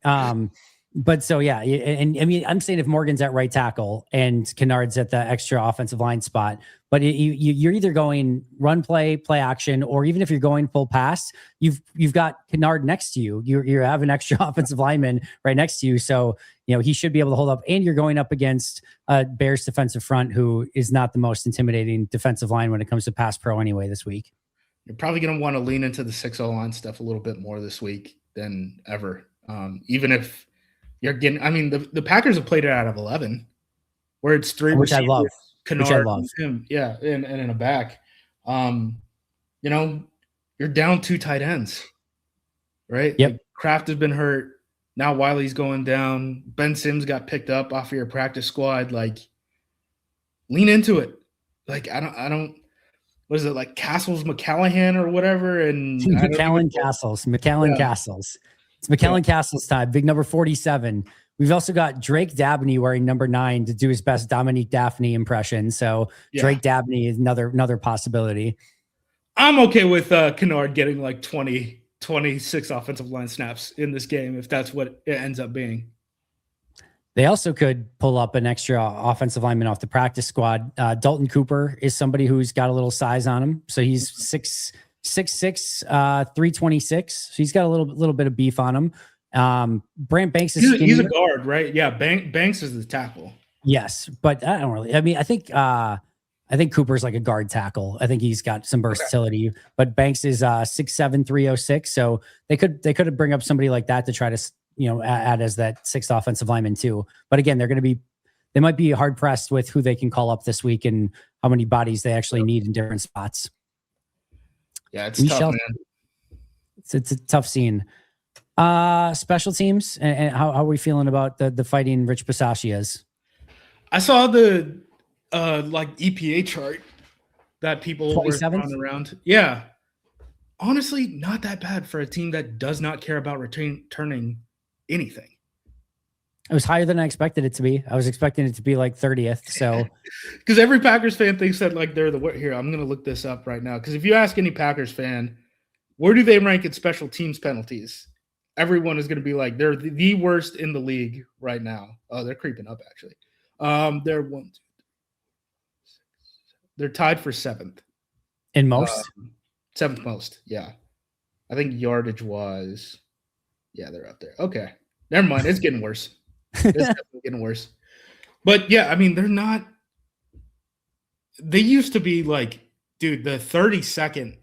But so, yeah. And I mean, I'm saying if Morgan's at right tackle and Kennard's at the extra offensive line spot, but you're either going run play action, or even if you're going full pass, you've got Kennard next to you. You have an extra offensive lineman right next to you. So, he should be able to hold up, and you're going up against Bears defensive front, who is not the most intimidating defensive line when it comes to pass pro anyway this week. You're probably going to want to lean into the 6-0 line stuff a little bit more this week than ever. Even if you're getting, I mean, the Packers have played it out of 11, where it's 3 which receivers, I love. Kennard, him, yeah, and in a back. You're down 2 tight ends, right? Yep. Like, Kraft has been hurt. Now Wiley's going down. Ben Sims got picked up off of your practice squad. Like, lean into it. like I don't. What is it, like Castles McCallahan or whatever? And I don't even. McCallan Yeah, Castles. It's yeah. McCallan Castles time. Big number 47. We've also got Drake Dabney wearing number 9 to do his best Dominique Daphne impression. So Yeah. Drake Dabney is another possibility. I'm okay with Kennard getting like 26 offensive line snaps in this game if that's what it ends up being. They also could pull up an extra offensive lineman off the practice squad. Dalton Cooper is somebody who's got a little size on him. So he's 6'6", 326. So he's got a little bit of beef on him. Brant Banks is he's a guard, right? Yeah, Banks is the tackle. Yes, but I don't really. I mean, I think Cooper's like a guard tackle. I think he's got some versatility. Okay. But Banks is 6'7", 306. So they could bring up somebody like that to try to add as that 6th offensive lineman too. But again, they might be hard pressed with who they can call up this week and how many bodies they actually need in different spots. Yeah, it's tough, man. It's a tough scene. Special teams and how are we feeling about the fighting Rich Bisaccias? I saw the like EPA chart that people were throwing around. Yeah. Honestly, not that bad for a team that does not care about returning anything. It was higher than I expected it to be. I was expecting it to be like 30th. So, because every Packers fan thinks that like they're here. I'm going to look this up right now. Because if you ask any Packers fan, where do they rank in special teams penalties? Everyone is going to be like they're the worst in the league right now. Oh, they're creeping up actually. They're tied for 7th in most. 7th most. Yeah, I think yardage was. Yeah, they're up there. Okay, never mind. It's getting worse. It's definitely getting worse. But yeah, I mean, they're not. They used to be like, dude, the 32nd.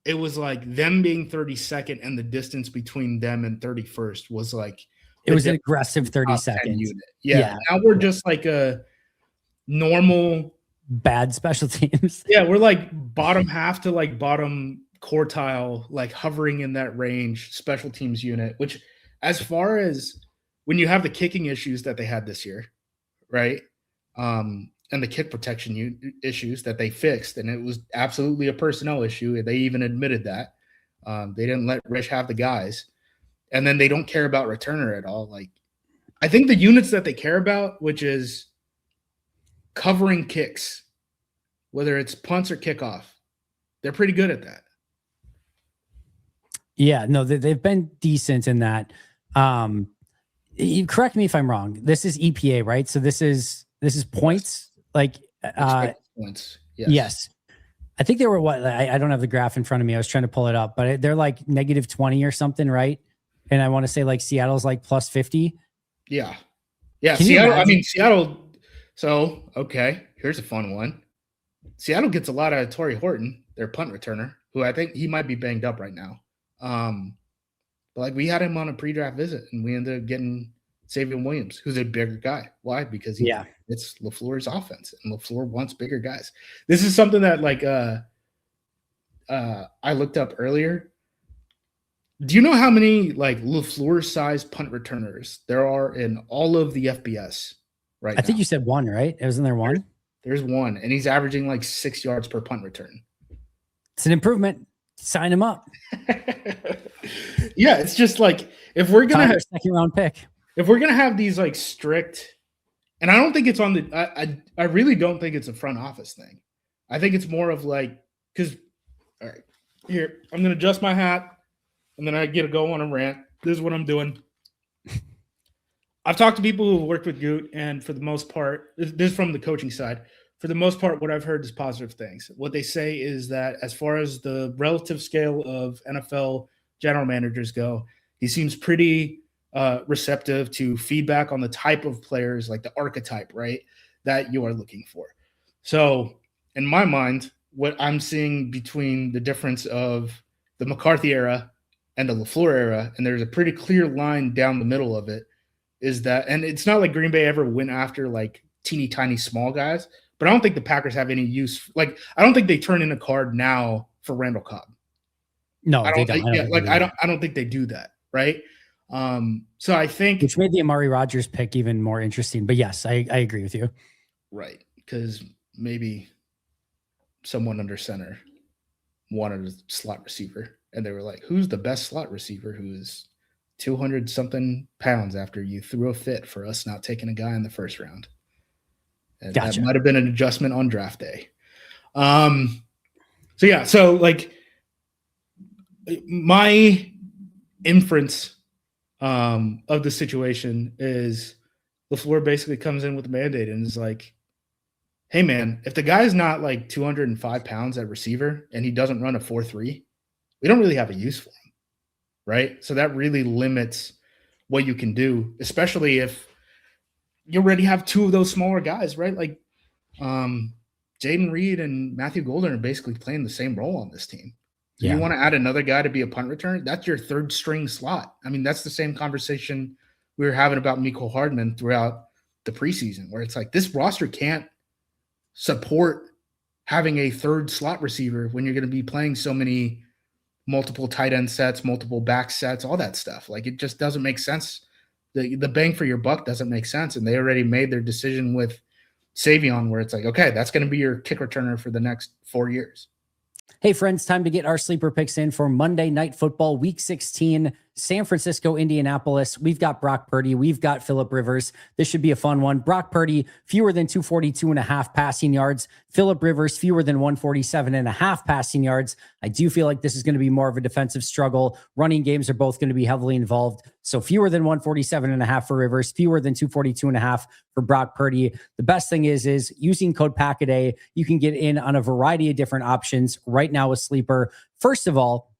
It was like them being 32nd, and the distance between them and 31st was like. It was an aggressive 30 seconds. Unit. Yeah. Now we're just like a normal. Bad special teams. Yeah, we're like bottom half to like bottom quartile, like hovering in that range special teams unit, which as far as when you have the kicking issues that they had this year, right? And the kick protection issues that they fixed, and it was absolutely a personnel issue. They even admitted that. They didn't let Rich have the guys. And then they don't care about returner at all. Like, I think the units that they care about, which is covering kicks, whether it's punts or kickoff, they're pretty good at that. Yeah, no, they've been decent in that. You correct me if I'm wrong. This is EPA, right? So this is points. Like points. Yes. I think they were what? I don't have the graph in front of me. I was trying to pull it up, but they're like -20 or something, right? And I want to say like Seattle's like +50. Yeah. Seattle. So, okay, here's a fun one. Seattle gets a lot out of Torrey Horton, their punt returner, who I think he might be banged up right now. But like we had him on a pre-draft visit, and we ended up getting Savion Williams, who's a bigger guy. Why? Because it's LaFleur's offense, and LaFleur wants bigger guys. This is something that like I looked up earlier. Do you know how many like LaFleur-sized punt returners there are in all of the FBS right now? I think you said one, right? Wasn't there one? There's one, and he's averaging like 6 yards per punt return. It's an improvement. Sign him up. Yeah, it's just like if we're gonna have a 2nd round pick, if we're gonna have these like strict, and I don't think it's on the. I really don't think it's a front office thing. I think it's more of like because, all right, here I'm gonna adjust my hat. And then I get to go on a rant. This is what I'm doing. I've talked to people who worked with Goot, and for the most part, this is from the coaching side. For the most part, what I've heard is positive things. What they say is that as far as the relative scale of NFL general managers go, he seems pretty receptive to feedback on the type of players, like the archetype, right, that you are looking for. So in my mind, what I'm seeing between the difference of the McCarthy era and the LaFleur era, and there's a pretty clear line down the middle of it, is that, and it's not like Green Bay ever went after like teeny tiny small guys, but I don't think the Packers have any use. Like, I don't think they turn in a card now for Randall Cobb. No, they don't. I don't think they do that, right? So I think, which made the Amari Rodgers pick even more interesting. But yes, I agree with you. Right, because maybe someone under center wanted a slot receiver, and they were like, who's the best slot receiver who's 200 something pounds after you threw a fit for us not taking a guy in the first round? And Gotcha. that might have been an adjustment on draft day. So like my inference of the situation is LaFleur basically comes in with a Band-Aid and is like, hey man, if the guy's not like 205 pounds at receiver and he doesn't run a 4.3, we don't really have a use for him, right? So that really limits what you can do, especially if you already have two of those smaller guys, right? Like Jaden Reed and Matthew Golden are basically playing the same role on this team. So you want to add another guy to be a punt returner? That's your third string slot. I mean, that's the same conversation we were having about Mecole Hardman throughout the preseason, where it's like this roster can't support having a third slot receiver when you're going to be playing so many multiple tight end sets, multiple back sets, all that stuff. Like it just doesn't make sense. The bang for your buck doesn't make sense. And they already made their decision with Savion, where it's like, okay, that's going to be your kick returner for the next 4 years. Hey friends, time to get our sleeper picks in for Monday Night Football, Week 16, San Francisco, Indianapolis. We've got Brock Purdy. We've got Phillip Rivers. This should be a fun one. Brock Purdy, fewer than 242.5 passing yards. Phillip Rivers, fewer than 147.5 passing yards. I do feel like this is going to be more of a defensive struggle. Running games are both going to be heavily involved. So fewer than 147.5 for Rivers, fewer than 242.5 for Brock Purdy. The best thing is using code PACKADAY, you can get in on a variety of different options right now with Sleeper. First of all,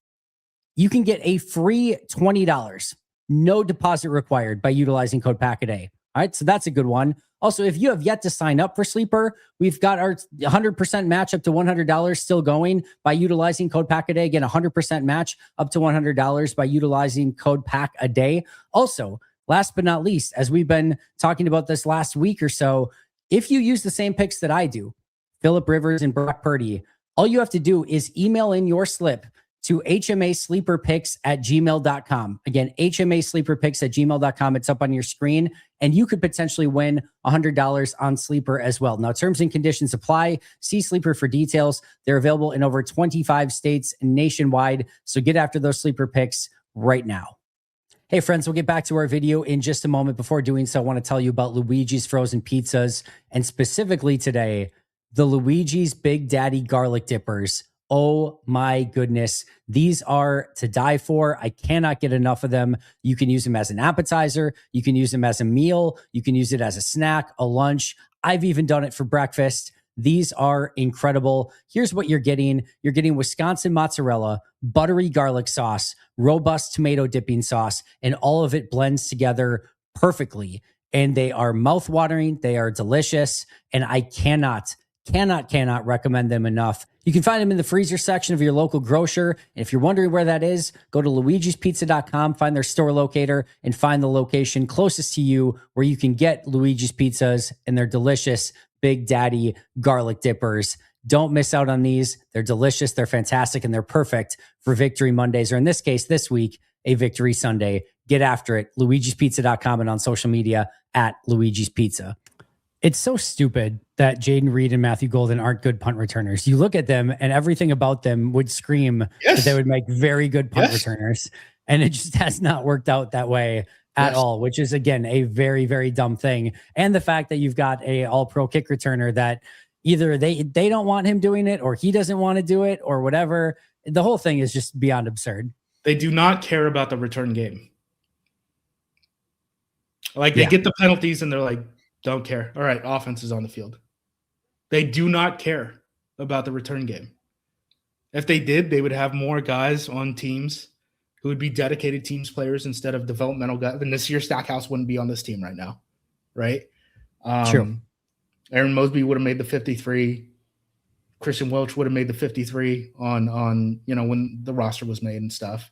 you can get a free $20, no deposit required by utilizing code PACKADAY. All right, so that's a good one. Also, if you have yet to sign up for Sleeper, we've got our 100% match up to $100 still going by utilizing code PACKADAY. Again, 100% match up to $100 by utilizing code PACKADAY. Also, last but not least, as we've been talking about this last week or so, if you use the same picks that I do, Phillip Rivers and Brock Purdy, all you have to do is email in your slip to hmasleeperpicks@gmail.com. Again, hmasleeperpicks@gmail.com. It's up on your screen, and you could potentially win $100 on Sleeper as well. Now, terms and conditions apply. See Sleeper for details. They're available in over 25 states nationwide. So get after those Sleeper picks right now. Hey friends, we'll get back to our video in just a moment. Before doing so, I want to tell you about Luigi's Frozen Pizzas, and specifically today, the Luigi's Big Daddy Garlic Dippers. Oh my goodness. These are to die for. I cannot get enough of them. You can use them as an appetizer. You can use them as a meal. You can use it as a snack, a lunch. I've even done it for breakfast. These are incredible. Here's what you're getting. You're getting Wisconsin mozzarella, buttery garlic sauce, robust tomato dipping sauce, and all of it blends together perfectly. And they are mouthwatering. They are delicious. And I cannot recommend them enough. You can find them in the freezer section of your local grocer. And if you're wondering where that is, go to luigispizza.com, find their store locator, and find the location closest to you where you can get Luigi's Pizzas and their delicious Big Daddy garlic dippers. Don't miss out on these. They're delicious, they're fantastic, and they're perfect for Victory Mondays, or in this case, this week, a Victory Sunday. Get after it. luigispizza.com and on social media at Luigi's Pizza. It's so stupid that Jaden Reed and Matthew Golden aren't good punt returners. You look at them and everything about them would scream that they would make very good punt returners. And it just has not worked out that way at all, which is, again, a very, very dumb thing. And the fact that you've got a all-pro kick returner that either they don't want him doing it or he doesn't want to do it or whatever. The whole thing is just beyond absurd. They do not care about the return game. Like they get the penalties and they're like, don't care. All right, offense is on the field. They do not care about the return game. If they did, they would have more guys on teams who would be dedicated teams players instead of developmental guys. And this year, Stackhouse wouldn't be on this team right now, right? True. Aaron Mosby would have made the 53. Christian Welch would have made the 53 on when the roster was made and stuff.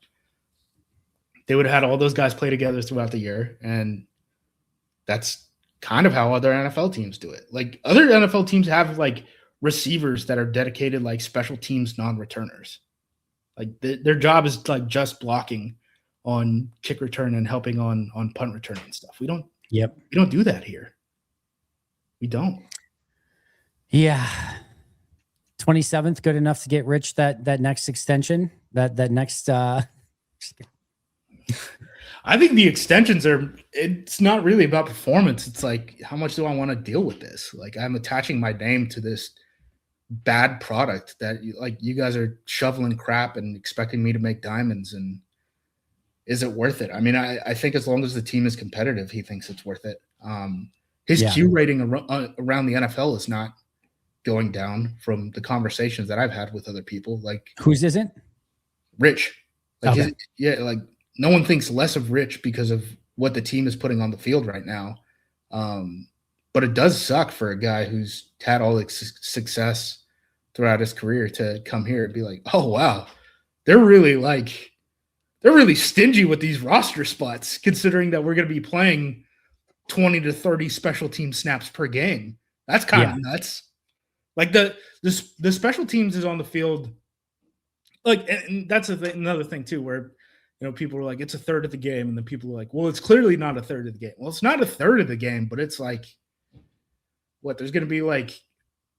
They would have had all those guys play together throughout the year, and that's kind of how other NFL teams do it. Like other NFL teams have like receivers that are dedicated like special teams non-returners. Like their job is like just blocking on kick return and helping on punt return and stuff. We don't do that here. We don't. Yeah. 27th, good enough to get Rich that next extension, that next I think the extensions it's not really about performance. It's like, how much do I want to deal with this? Like, I'm attaching my name to this bad product that like you guys are shoveling crap and expecting me to make diamonds. And is it worth it? I mean, I think as long as the team is competitive, he thinks it's worth it. His Q rating around the NFL is not going down from the conversations that I've had with other people. Like, whose isn't? Rich. Like, okay. like no one thinks less of Rich because of what the team is putting on the field right now. But it does suck for a guy who's had all the success throughout his career to come here and be like, oh, wow, they're really stingy with these roster spots, considering that we're going to be playing 20 to 30 special team snaps per game. That's kind of nuts. Like the special teams is on the field. Like, and that's another thing too, where, you know, people are like, it's a third of the game. And then people are like, well, it's clearly not a third of the game. Well, it's not a third of the game, but it's like, what, there's going to be like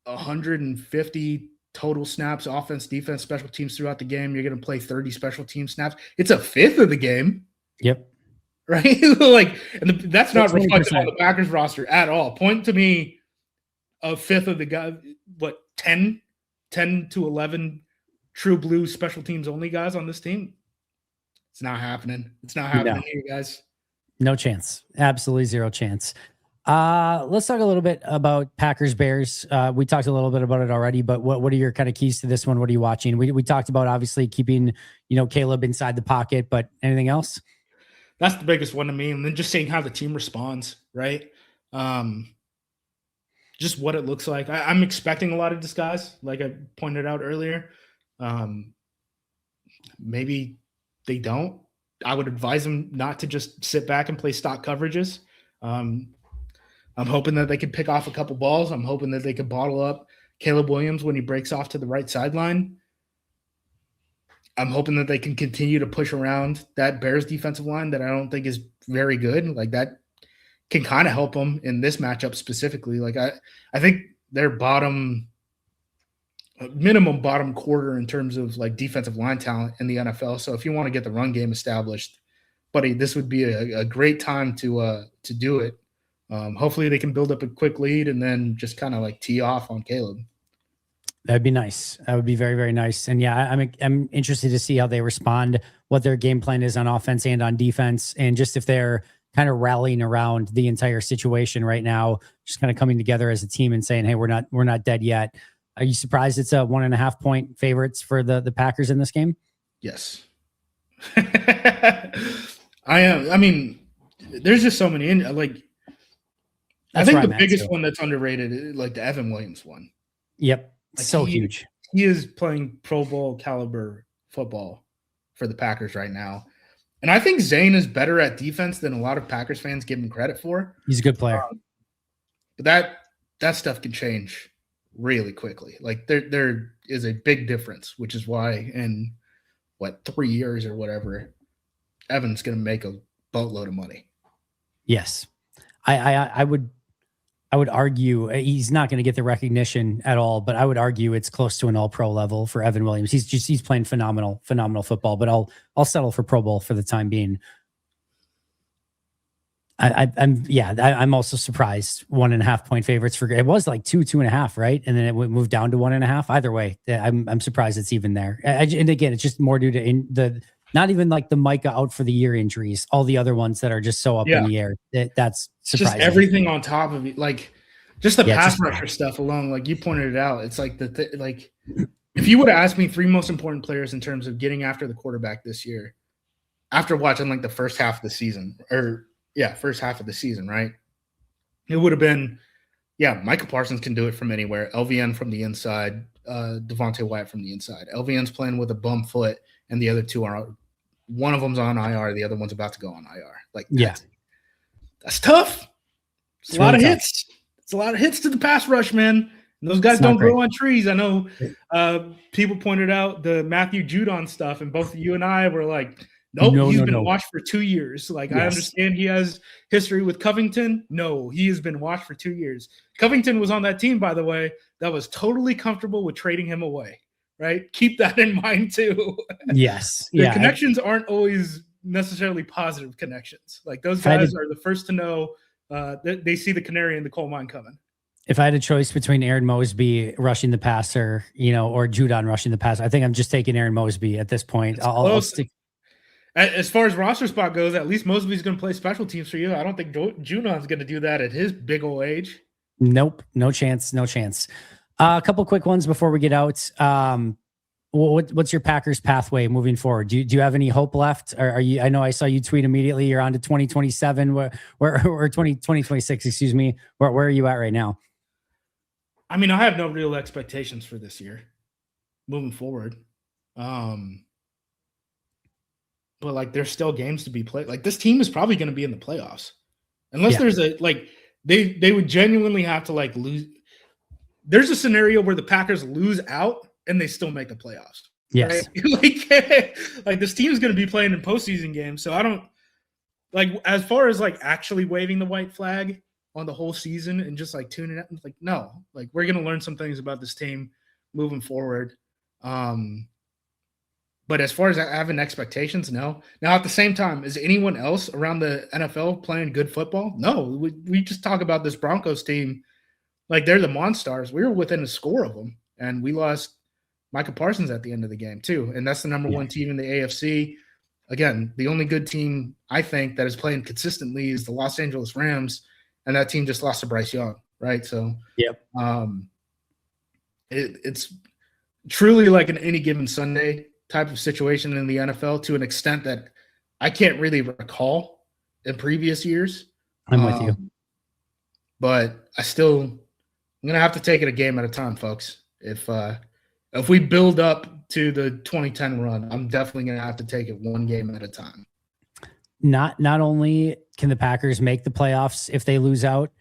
150 total snaps, offense, defense, special teams throughout the game. You're going to play 30 special team snaps. It's a fifth of the game. Yep. Right. Like, and that's not reflected on the Packers roster at all. Point to me a fifth of the guy, what, 10 to 11 true blue special teams only guys on this team. It's not happening. It's not happening here, guys. No chance. Absolutely zero chance. Let's talk a little bit about Packers Bears. We talked a little bit about it already, but what are your kind of keys to this one? What are you watching? We talked about obviously keeping, you know, Caleb inside the pocket, but anything else? That's the biggest one to me. And then just seeing how the team responds, right? Just what it looks like. I'm expecting a lot of this, guys, like I pointed out earlier. Maybe they don't. I would advise them not to just sit back and play stock coverages. I'm hoping that they can pick off a couple balls. I'm hoping that they could bottle up Caleb Williams when he breaks off to the right sideline. I'm hoping that they can continue to push around that Bears defensive line that I don't think is very good. Like, that can kind of help them in this matchup specifically. Like, I think their minimum bottom quarter in terms of like defensive line talent in the NFL. So if you want to get the run game established, buddy, this would be a great time to do it. Hopefully they can build up a quick lead and then just kind of like tee off on Caleb. That'd be nice. That would be very, very nice. And yeah, I'm interested to see how they respond, what their game plan is on offense and on defense, and just if they're kind of rallying around the entire situation right now, just kind of coming together as a team and saying, hey, we're not dead yet. Are you surprised it's a 1.5 point favorites for the Packers in this game? Yes. I am. I mean, there's just so many I think the biggest one that's underrated is like the Evan Williams one. Yep. Like, so huge. He is playing Pro Bowl caliber football for the Packers right now. And I think Zane is better at defense than a lot of Packers fans give him credit for. He's a good player. But that stuff can change really quickly. Like, there is a big difference, which is why in 3 years or whatever, Evan's going to make a boatload of money. Yes. I would argue he's not going to get the recognition at all, but I would argue it's close to an all-pro level for Evan Williams. He's playing phenomenal football, but I'll settle for Pro Bowl for the time being. I'm also surprised 1.5 point favorites for it was like 2.5, right? And then it moved down to 1.5. Either way, I'm surprised it's even there. And again, it's just more due to not even like the Micah out for the year injuries, all the other ones that are just so up in the air. That's surprising. Just everything on top of it, like just the pass rusher stuff alone. Like you pointed it out, it's like like if you would have asked me 3 most important players in terms of getting after the quarterback this year, after watching like the first half of the season, right? It would have been, Micah Parsons can do it from anywhere. LVN from the inside, Devontae Wyatt from the inside. LVN's playing with a bum foot, and the other two are. One of them's on IR, the other one's about to go on IR. Like, that's tough. It's a lot of hits. It's a lot of hits to the pass rush, man. And those guys don't grow on trees. I know people pointed out the Matthew Judon stuff, and both you and I were like, Nope, No, he's no, been no. washed for 2 years. Like, I Yes. understand he has history with Covington. No, he has been washed for 2 years. Covington was on that team, by the way, that was totally comfortable with trading him away, right? Keep that in mind too. Yes. The Yeah. connections aren't always necessarily positive connections. Like, those guys are the first to know they see the canary in the coal mine coming. If I had a choice between Aaron Mosby rushing the passer, or Judon rushing the passer, I think I'm just taking Aaron Mosby at this point. I'll stick. As far as roster spot goes, at least Mosby's going to play special teams for you. I don't think Judon's going to do that at his big old age. Nope. No chance. No chance. A couple quick ones before we get out. What's your Packers pathway moving forward? Do you have any hope left? Or are you? I know I saw you tweet immediately. You're on to 2027 or 2026. Excuse me. Where are you at right now? I mean, I have no real expectations for this year moving forward. But like, there's still games to be played. Like, this team is probably going to be in the playoffs unless there's they would genuinely have to like lose. There's a scenario where the Packers lose out and they still make the playoffs. Yes. Right? like this team is going to be playing in postseason games. So I don't like, as far as like actually waving the white flag on the whole season and just like tuning it, like, no, like, we're going to learn some things about this team moving forward. But as far as having expectations, no. Now, at the same time, is anyone else around the NFL playing good football? No. We just talk about this Broncos team like they're the Monstars. We were within a score of them, and we lost Micah Parsons at the end of the game too. And that's the number one team in the AFC. Again, the only good team I think that is playing consistently is the Los Angeles Rams, and that team just lost to Bryce Young, right? So, it's truly like an any given Sunday type of situation in the NFL, to an extent that I can't really recall in previous years. I'm with you. But I'm going to have to take it a game at a time, folks. If we build up to the 2010 run, I'm definitely going to have to take it one game at a time. Not only can the Packers make the playoffs if they lose out,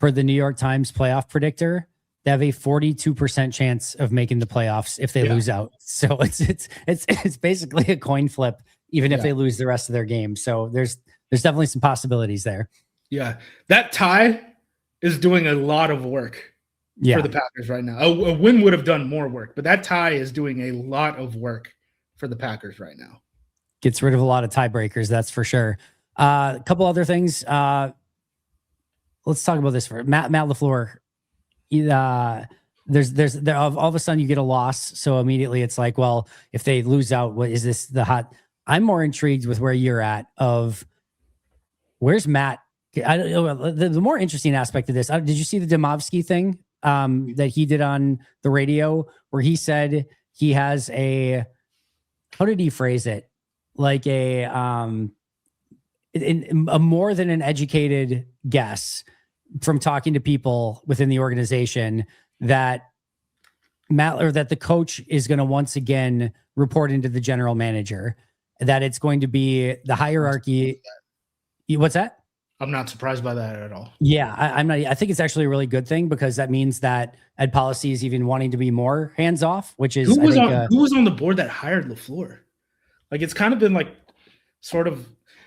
per the New York Times playoff predictor, they have a 42% chance of making the playoffs if they lose out. So it's basically a coin flip, even if they lose the rest of their game. So there's definitely some possibilities there. Yeah, that tie is doing a lot of work for the Packers right now. A win would have done more work, but that tie is doing a lot of work for the Packers right now. Gets rid of a lot of tiebreakers, that's for sure. A couple other things. Let's talk about this for Matt LaFleur. There's all of a sudden you get a loss, so immediately it's like, well, if they lose out, what is this the hot? I'm more intrigued with where you're at. Of where's Matt? I don't know. The more interesting aspect of this, did you see the Demovsky thing that he did on the radio, where he said he has how did he phrase it? Like a more than an educated guess from talking to people within the organization that the coach is going to once again report into the general manager, that it's going to be the hierarchy. What's that? I'm not surprised by that at all. Yeah, I'm not. I think it's actually a really good thing, because that means that Ed Policy is even wanting to be more hands off, which is who was on the board that hired LaFleur? Like, it's kind of been like sort of.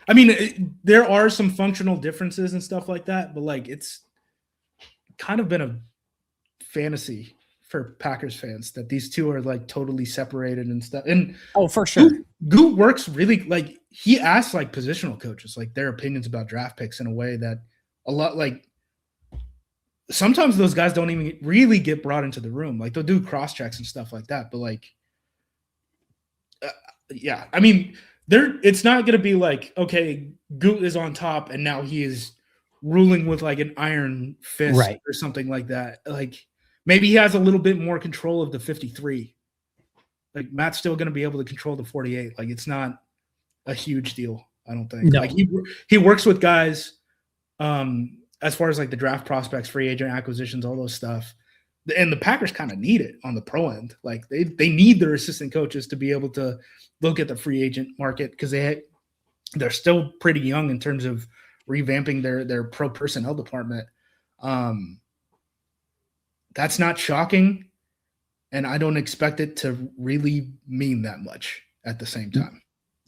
I mean, there are some functional differences and stuff like that, but like, it's kind of been a fantasy for Packers fans that these two are like totally separated and stuff. And for sure, Goot works really, like, he asks like positional coaches like their opinions about draft picks in a way that a lot, like, sometimes those guys don't even really get brought into the room. Like, they'll do cross checks and stuff like that, but like, I mean, it's not going to be like, okay, Goot is on top and now he is ruling with like an iron fist or something like that. Like, maybe he has a little bit more control of the 53. Like, Matt's still going to be able to control the 48. Like, it's not a huge deal, I don't think. No. Like, he works with guys as far as like the draft prospects, free agent acquisitions, all those stuff. And the Packers kind of need it on the pro end. Like, they need their assistant coaches to be able to look at the free agent market, because they're still pretty young in terms of revamping their pro personnel department. That's not shocking, and I don't expect it to really mean that much at the same time.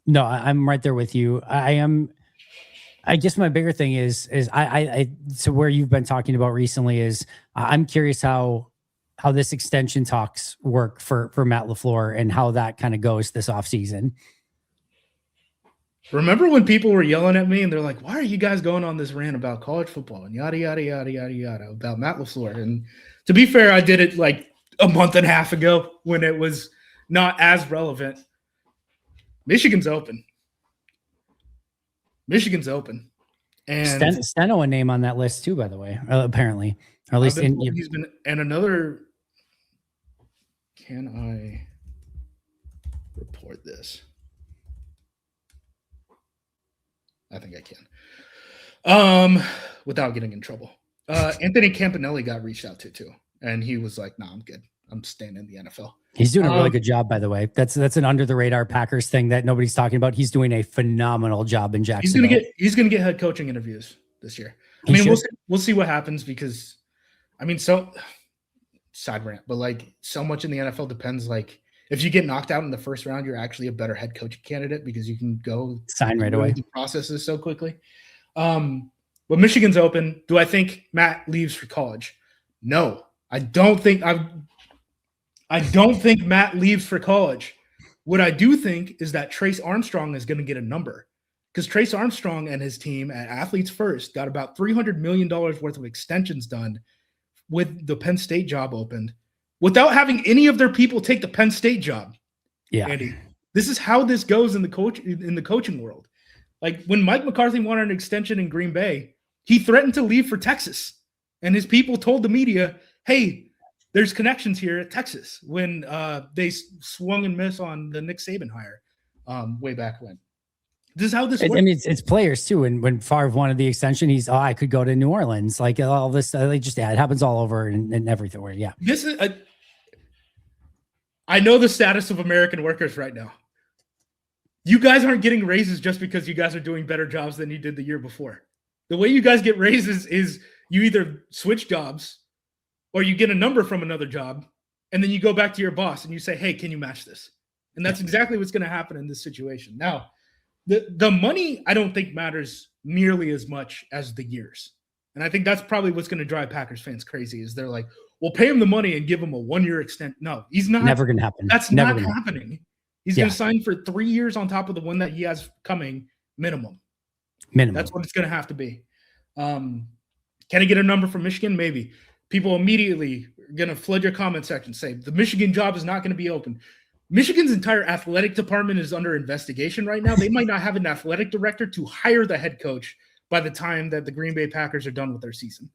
No, I'm right there with you. I am. I guess my bigger thing is so where you've been talking about recently is I'm curious how this extension talks work for Matt LaFleur and how that kind of goes this offseason. Remember when people were yelling at me and they're like, why are you guys going on this rant about college football and yada, yada, yada, yada, yada about Matt LaFleur? And to be fair, I did it like a month and a half ago when it was not as relevant. Michigan's open. And Steno a name on that list too, by the way, apparently, or at least he's been. And another, can I report this? I think I can, without getting in trouble. Anthony Campanelli got reached out to too, and he was like, "Nah, I'm good. I'm staying in the NFL." He's doing a really good job, by the way. That's an under the radar Packers thing that nobody's talking about. He's doing a phenomenal job in Jacksonville. He's gonna get head coaching interviews this year. I mean, we'll see what happens because, I mean, so side rant, but like so much in the NFL depends. Like if you get knocked out in the first round, you're actually a better head coaching candidate because you can go sign right away. The processes so quickly. But Michigan's open. Do I think Matt leaves for college? No, I don't think Matt leaves for college. What I do think is that Trace Armstrong is going to get a number because Trace Armstrong and his team at Athletes First got about $300 million worth of extensions done with the Penn State job opened without having any of their people take the Penn State job. Yeah, Andy, this is how this goes in the coaching world. Like when Mike McCarthy wanted an extension in Green Bay, he threatened to leave for Texas, and his people told the media, "Hey, there's connections here at Texas," when they swung and missed on the Nick Saban hire way back when. This is how this works. I mean, it's players too. And when Favre wanted the extension, I could go to New Orleans. Like all this, it happens all over and everywhere. Yeah. This is I know the status of American workers right now. You guys aren't getting raises just because you guys are doing better jobs than you did the year before. The way you guys get raises is you either switch jobs or you get a number from another job, and then you go back to your boss and you say, "Hey, can you match this?" And that's exactly what's going to happen in this situation. Now, the money I don't think matters nearly as much as the years. And I think that's probably what's going to drive Packers fans crazy is they're like, "We'll pay him the money and give him a 1-year extent." No, he's not. Never going to happen. That's never not happening. He's going to sign for 3 years on top of the one that he has coming minimum. That's what it's going to have to be. Can I get a number from Michigan? Maybe. People immediately are going to flood your comment section, say the Michigan job is not going to be open. Michigan's entire athletic department is under investigation right now. They might not have an athletic director to hire the head coach by the time that the Green Bay Packers are done with their season.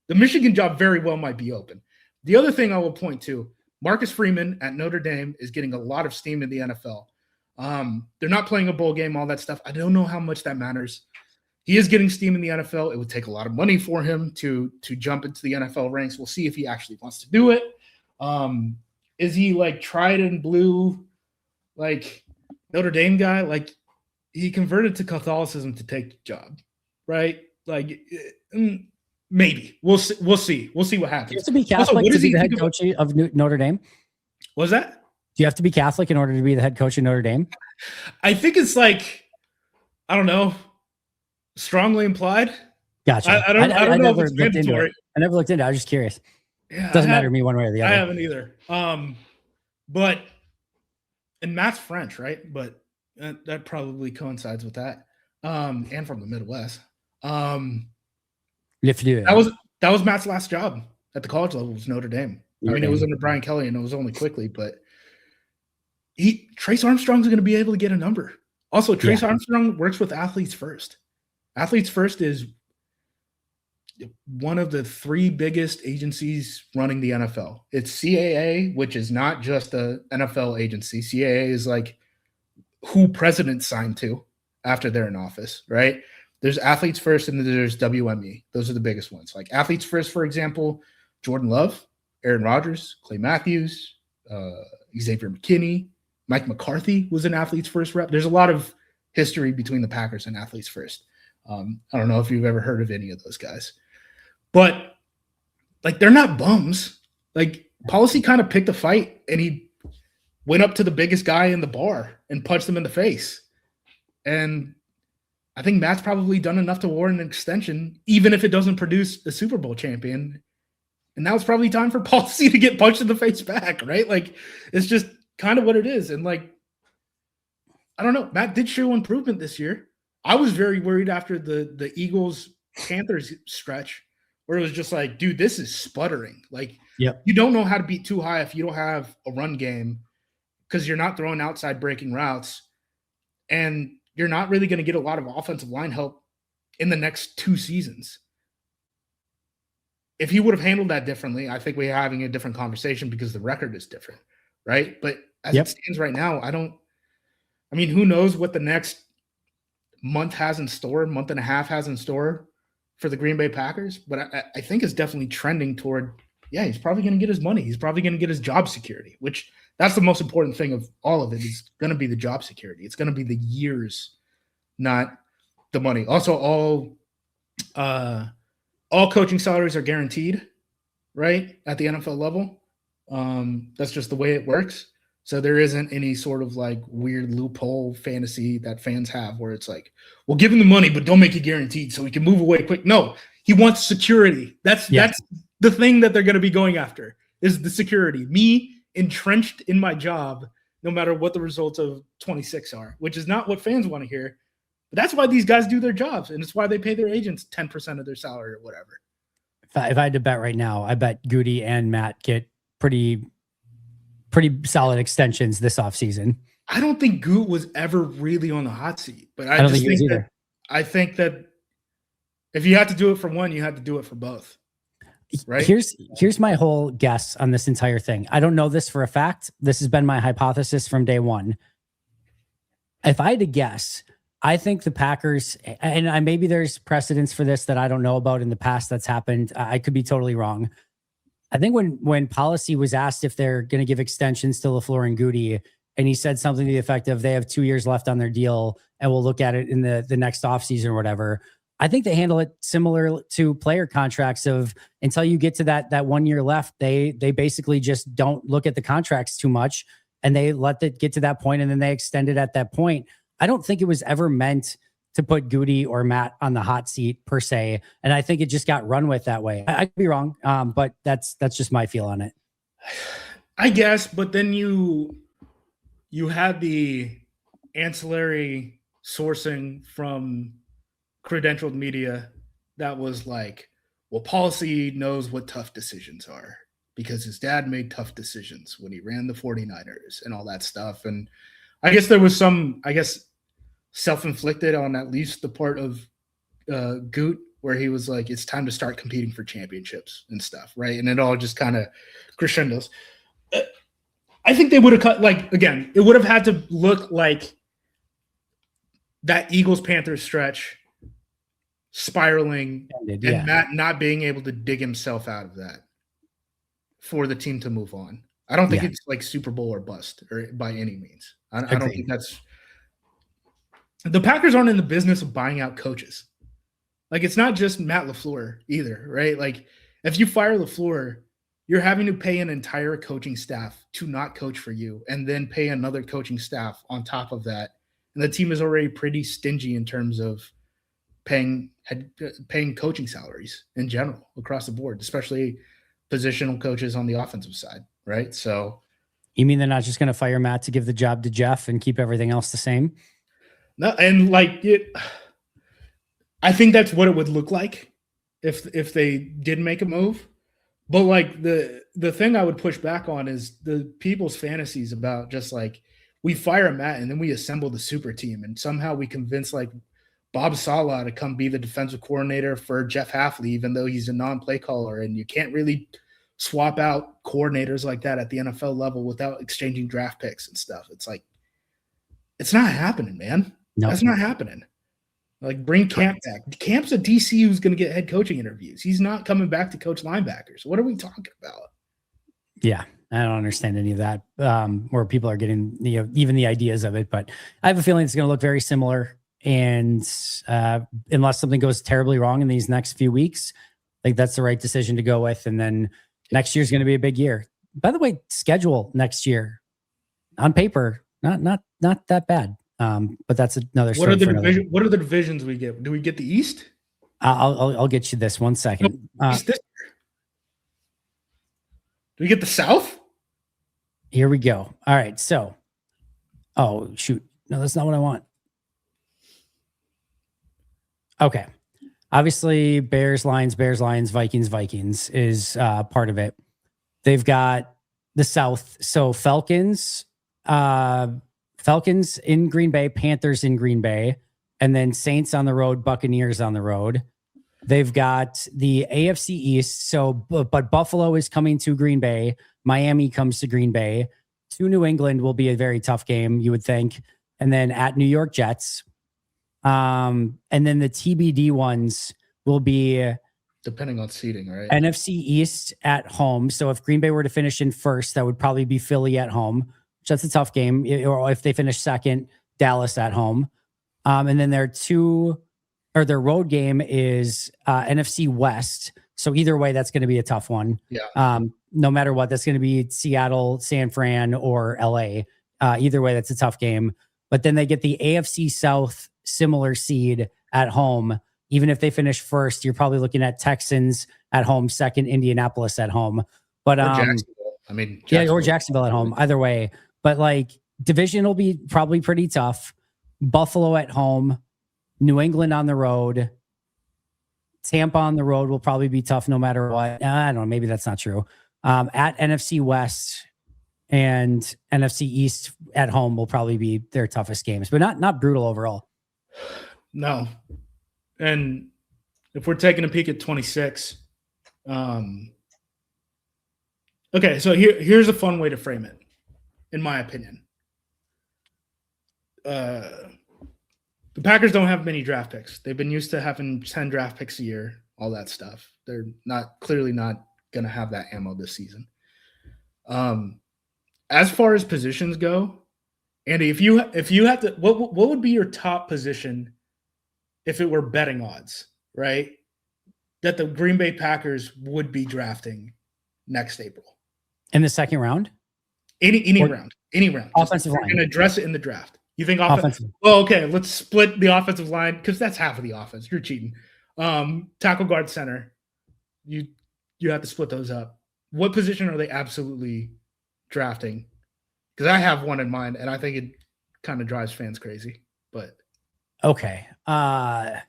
The Michigan job very well might be open. The other thing I will point to, Marcus Freeman at Notre Dame is getting a lot of steam in the NFL. They're not playing a bowl game, all that stuff. I don't know how much that matters. He is getting steam in the NFL. It would take a lot of money for him to jump into the NFL ranks. We'll see if he actually wants to do it. Is he like tried and blue, like Notre Dame guy? Like he converted to Catholicism to take the job, right? Like maybe we'll see. We'll see what happens. Do you have to be Catholic to be the head coach of Notre Dame? What was that? Do you have to be Catholic in order to be the head coach of Notre Dame? I think it's like, I don't know, strongly implied. Gotcha. I don't know if it's mandatory. I never looked into it. I was just curious. Yeah, doesn't matter to me one way or the other. I haven't either. But and Matt's French, right? But that probably coincides with that. And from the Midwest. You have to do it. That was Matt's last job at the college level was Notre Dame. I mean, it was under Brian Kelly, and it was only quickly, but Trace Armstrong's going to be able to get a number. Also, Trace Armstrong works with Athletes First. Athletes First is one of the 3 biggest agencies running the NFL. It's CAA, which is not just a NFL agency. CAA is like who presidents sign to after they're in office, right? There's Athletes First and then there's WME. Those are the biggest ones. Like Athletes First, for example, Jordan Love, Aaron Rodgers, Clay Matthews, Xavier McKinney, Mike McCarthy was an Athletes First rep. There's a lot of history between the Packers and Athletes First. I don't know if you've ever heard of any of those guys. But, like, they're not bums. Like, Policy kind of picked a fight, and he went up to the biggest guy in the bar and punched him in the face. And I think Matt's probably done enough to warrant an extension, even if it doesn't produce a Super Bowl champion. And now it's probably time for Policy to get punched in the face back, right? Like, it's just kind of what it is. And like, I don't know. Matt did show improvement this year. I was very worried after the Eagles-Panthers stretch where it was just like, dude, this is sputtering. Like, you don't know how to beat too high if you don't have a run game because you're not throwing outside breaking routes. And you're not really going to get a lot of offensive line help in the next 2 seasons. If he would have handled that differently, I think we're having a different conversation because the record is different, right? But as it stands right now, who knows what the next month has in store, month and a half has in store for the Green Bay Packers. But I think it's definitely trending toward, he's probably going to get his money. He's probably going to get his job security, which that's the most important thing of all of it is going to be the job security. It's going to be the years, not the money. Also, all coaching salaries are guaranteed, right, at the NFL level. That's just the way it works. So there isn't any sort of like weird loophole fantasy that fans have where it's like, we'll give him the money, but don't make it guaranteed so he can move away quick. No, he wants security. That's the thing that they're going to be going after is the security. Me entrenched in my job, no matter what the results of 26 are, which is not what fans want to hear. But that's why these guys do their jobs, and it's why they pay their agents 10% of their salary or whatever. If I had to bet right now, I bet Goody and Matt get pretty solid extensions this offseason. I don't think Goot was ever really on the hot seat, but I don't just think think that I think that if you had to do it for one, you had to do it for both. Right. Here's my whole guess on this entire thing. I don't know this for a fact. This has been my hypothesis from day one. If I had to guess, I think the Packers, and maybe there's precedence for this that I don't know about in the past that's happened. I could be totally wrong. I think when Policy was asked if they're going to give extensions to LaFleur and Goody, and he said something to the effect of they have 2 years left on their deal and we'll look at it in the next offseason or whatever. I think they handle it similar to player contracts of until you get to that 1 year left, they basically just don't look at the contracts too much and they let it get to that point and then they extend it at that point. I don't think it was ever meant to put Goody or Matt on the hot seat per se. And I think it just got run with that way. I could be wrong, but that's just my feel on it. I guess, but then you had the ancillary sourcing from credentialed media that was like, well, Policy knows what tough decisions are because his dad made tough decisions when he ran the 49ers and all that stuff. And I guess there was some, self-inflicted on at least the part of Goot where he was like, it's time to start competing for championships and stuff, right? And it all just kind of crescendos. I think they would have cut, again, it would have had to look like that Eagles-Panthers stretch spiraling and Matt not being able to dig himself out of that for the team to move on. I don't think it's like Super Bowl or bust or by any means. I don't think that's – the Packers aren't in the business of buying out coaches. Like, it's not just Matt LaFleur either, right? Like, if you fire LaFleur, you're having to pay an entire coaching staff to not coach for you and then pay another coaching staff on top of that. And the team is already pretty stingy in terms of paying coaching salaries in general across the board, especially positional coaches on the offensive side, right? So you mean they're not just going to fire Matt to give the job to Jeff and keep everything else the same? No, and I think that's what it would look like if they did make a move. But like the thing I would push back on is the people's fantasies about just like we fire Matt and then we assemble the super team and somehow we convince like Bob Saleh to come be the defensive coordinator for Jeff Hafley, even though he's a non-play caller, and you can't really swap out coordinators like that at the NFL level without exchanging draft picks and stuff. It's like, it's not happening, man. No. That's not happening. Like, bring Camp back. Camp's a DC who's going to get head coaching interviews. He's not coming back to coach linebackers. What are we talking about? Yeah, I don't understand any of that. Where people are getting even the ideas of it, but I have a feeling it's going to look very similar. And unless something goes terribly wrong in these next few weeks, I think that's the right decision to go with. And then next year's going to be a big year. By the way, schedule next year on paper, not that bad. But that's another What are story the for another. What are the divisions we get? Do we get the East? I'll get you this 1 second. East this year? Do we get the South? Here we go. All right. So, oh shoot, no, that's not what I want. Okay. Obviously, Bears, Lions, Vikings is part of it. They've got the South. So Falcons in Green Bay, Panthers in Green Bay, and then Saints on the road, Buccaneers on the road. They've got the AFC East. So, but Buffalo is coming to Green Bay. Miami comes to Green Bay. To New England will be a very tough game, you would think. And then at New York Jets. And then the TBD ones will be depending on seeding, right? NFC East at home. So if Green Bay were to finish in first, that would probably be Philly at home, which that's a tough game. Or if they finish second, Dallas at home. And then their road game is NFC West. So either way, that's going to be a tough one. Yeah. No matter what, that's going to be Seattle, San Fran, or LA. Either way, that's a tough game. But then they get the AFC South similar seed at home. Even if they finish first, you're probably looking at Texans at home, second, Indianapolis at home. But Jacksonville. Or Jacksonville at home. Either way, but like division will be probably pretty tough. Buffalo at home, New England on the road, Tampa on the road will probably be tough no matter what. I don't know. Maybe that's not true. At NFC West and NFC East at home will probably be their toughest games, but not brutal overall. No. And if we're taking a peek at 26, okay, so here's a fun way to frame it, in my opinion. The Packers don't have many draft picks. They've been used to having 10 draft picks a year, all that stuff. They're clearly not going to have that ammo this season. As far as positions go, Andy, if you had to, what would be your top position if it were betting odds, right? That the Green Bay Packers would be drafting next April. In the second round? Any round. Offensive line. You're going to address it in the draft. You think offensive? Well, okay, let's split the offensive line because that's half of the offense. You're cheating. Tackle, guard, center. You have to split those up. What position are they absolutely drafting? Because I have one in mind, and I think it kind of drives fans crazy. But okay. I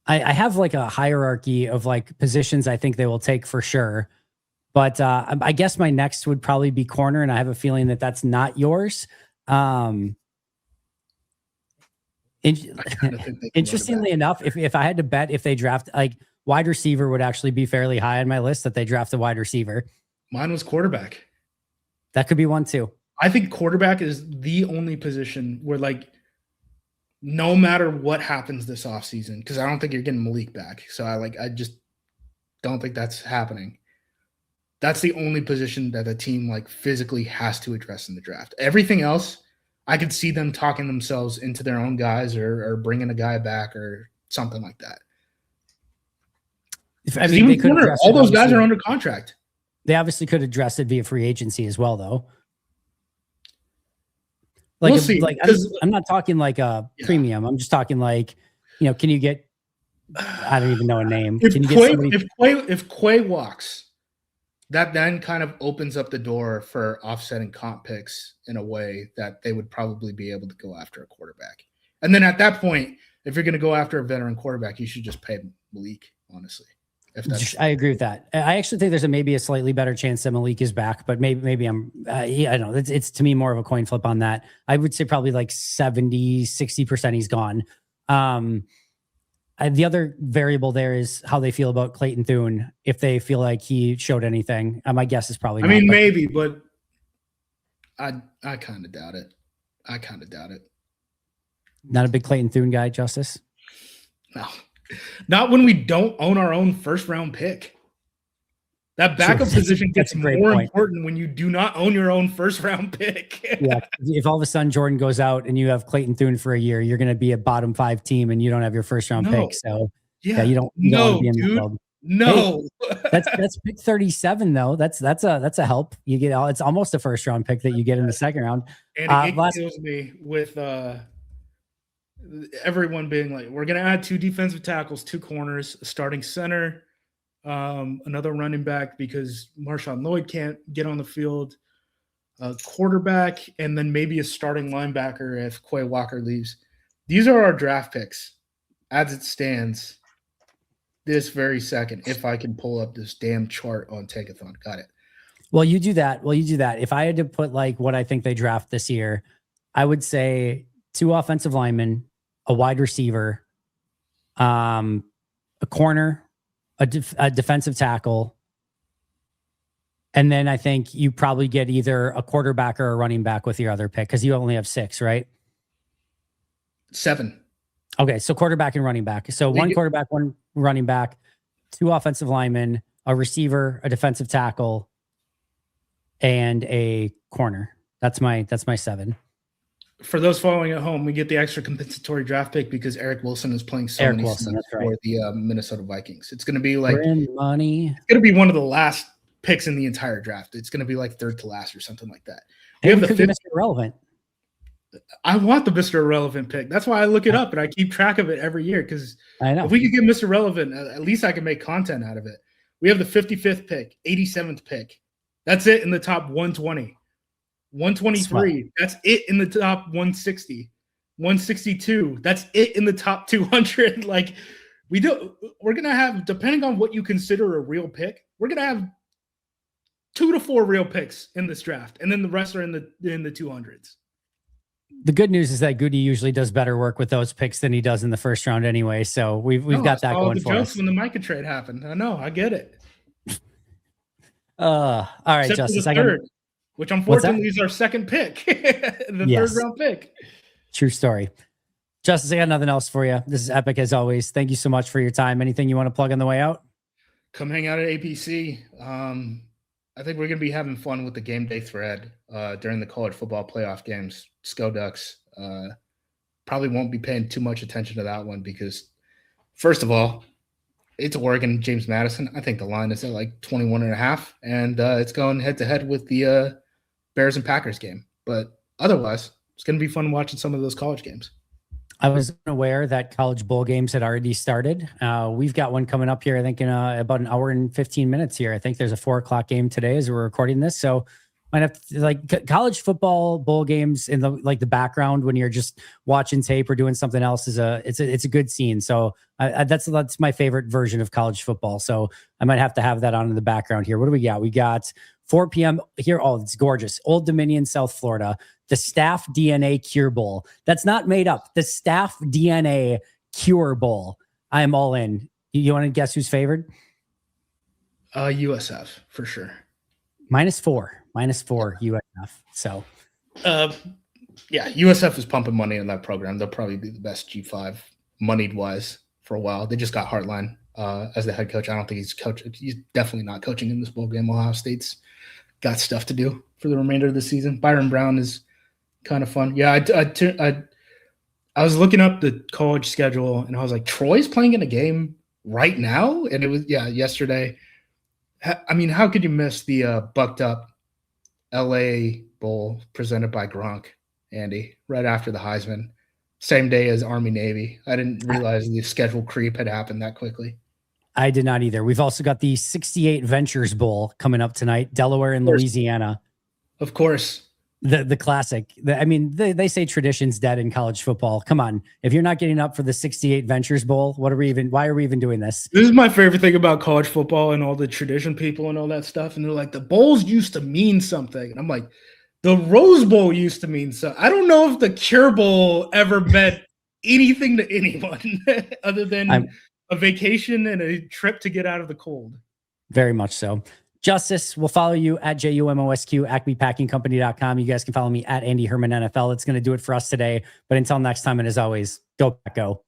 have like a hierarchy of like positions I think they will take for sure. But I guess my next would probably be corner, and I have a feeling that that's not yours. Interestingly enough, if I had to bet if they draft, like wide receiver would actually be fairly high on my list that they draft a wide receiver. Mine was quarterback. That could be one too. I think quarterback is the only position where like no matter what happens this offseason, because I don't think you're getting Malik back. So I just don't think that's happening. That's the only position that a team like physically has to address in the draft. Everything else, I could see them talking themselves into their own guys or bringing a guy back or something like that. They could all those guys are under contract. They obviously could address it via free agency as well, though. We'll see. I'm not talking like a premium. I'm just talking like, can you get? I don't even know a name. If Quay walks, that then kind of opens up the door for offsetting comp picks in a way that they would probably be able to go after a quarterback. And then at that point, if you're going to go after a veteran quarterback, you should just pay Malik, honestly. I agree with that. I actually think there's maybe a slightly better chance that Malik is back, but maybe I'm, I don't know. It's to me more of a coin flip on that. I would say probably like 60% he's gone. The other variable there is how they feel about Clayton Thune. If they feel like he showed anything, my guess is probably. Maybe, but I kind of doubt it. Not a big Clayton Thune guy, Justice. No, not when we don't own our own first round pick. That backup position gets more important when you do not own your own first round pick. Yeah. If all of a sudden Jordan goes out and you have Clayton Thune for a year, you're going to be a bottom 5 team and you don't have your first round pick. So you don't want to be in the field. No. That's pick 37 though. That's a help. You get it's almost a first round pick that you get in the second round. And it kills me with everyone being like, we're going to add 2 defensive tackles, 2 corners, a starting center, another running back because Marshawn Lloyd can't get on the field, a quarterback, and then maybe a starting linebacker if Quay Walker leaves. These are our draft picks as it stands this very second, if I can pull up this damn chart on Tankathon. Got it. Well, you do that. If I had to put like what I think they draft this year, I would say 2 offensive linemen, a wide receiver, a corner, a defensive tackle. And then I think you probably get either a quarterback or a running back with your other pick because you only have 6, right? 7. Okay, so quarterback and running back. So 1 quarterback, 1 running back, 2 offensive linemen, a receiver, a defensive tackle, and a corner. That's my 7. For those following at home, we get the extra compensatory draft pick because Eric Wilson is playing so many snaps for the Minnesota Vikings. It's going to be like money. It's going to be one of the last picks in the entire draft. It's going to be like 3rd to last or something like that. We have the Mr. Irrelevant. I want the Mr. Irrelevant pick. That's why I look it up and I keep track of it every year because I know if we could get Mr. Irrelevant, at least I can make content out of it. We have the 55th pick, 87th pick. That's it in the top 120. 123. That's it in the top 160. 162. That's it in the top 200. Like we're going to have, depending on what you consider a real pick, we're going to have 2 to 4 real picks in this draft. And then the rest are in the 200s. The good news is that Goody usually does better work with those picks than he does in the first round anyway. So we've got that going for us. When the Micah trade happened, I know, I get it. All right, Except Justice. Which unfortunately is our second pick, the 3rd round pick. True story. Justice, I got nothing else for you. This is epic as always. Thank you so much for your time. Anything you want to plug on the way out? Come hang out at APC. I think we're going to be having fun with the game day thread during the college football playoff games. Sco Ducks probably won't be paying too much attention to that one because, first of all, it's Oregon, James Madison. I think the line is at like 21.5, and it's going head-to-head with the Bears and Packers game. But otherwise, it's going to be fun watching some of those college games. I was unaware that college bowl games had already started. We've got one coming up here, I think, in about an hour and 15 minutes here. I think there's a 4:00 game today as we're recording this. So might have to, like, college football bowl games in the background when you're just watching tape or doing something else it's a good scene. So that's my favorite version of college football. So I might have to have that on in the background here. What do we got? We got 4 p.m. here. Oh, it's gorgeous. Old Dominion, South Florida. The Staff DNA Cure Bowl. That's not made up. The Staff DNA Cure Bowl. I am all in. You want to guess who's favored? USF for sure. -4 USF. So, yeah, USF is pumping money in that program. They'll probably be the best G5 moneyed wise for a while. They just got Hartline as the head coach. I don't think he's coaching. He's definitely not coaching in this bowl game. Ohio State's got stuff to do for the remainder of the season. Byron Brown is kind of fun. Yeah, I was looking up the college schedule and I was like, Troy's playing in a game right now, and it was yesterday. I mean, how could you miss the bucked up LA Bowl presented by Gronk, Andy, right after the Heisman, same day as Army Navy? I didn't realize the schedule creep had happened that quickly. I did not either. We've also got the 68 Ventures Bowl coming up tonight, Delaware and Louisiana. Of course. The classic. They say tradition's dead in college football. Come on. If you're not getting up for the 68 Ventures Bowl, why are we even doing this? This is my favorite thing about college football and all the tradition people and all that stuff. And they're like, the bowls used to mean something. And I'm like, the Rose Bowl used to mean something. I don't know if the Cure Bowl ever meant anything to anyone other than a vacation and a trip to get out of the cold. Very much so. Justice, we'll follow you at JUMOSQ, acmepackingcompany.com. You guys can follow me at Andy Herman NFL. It's going to do it for us today. But until next time, and as always, go Pack Go.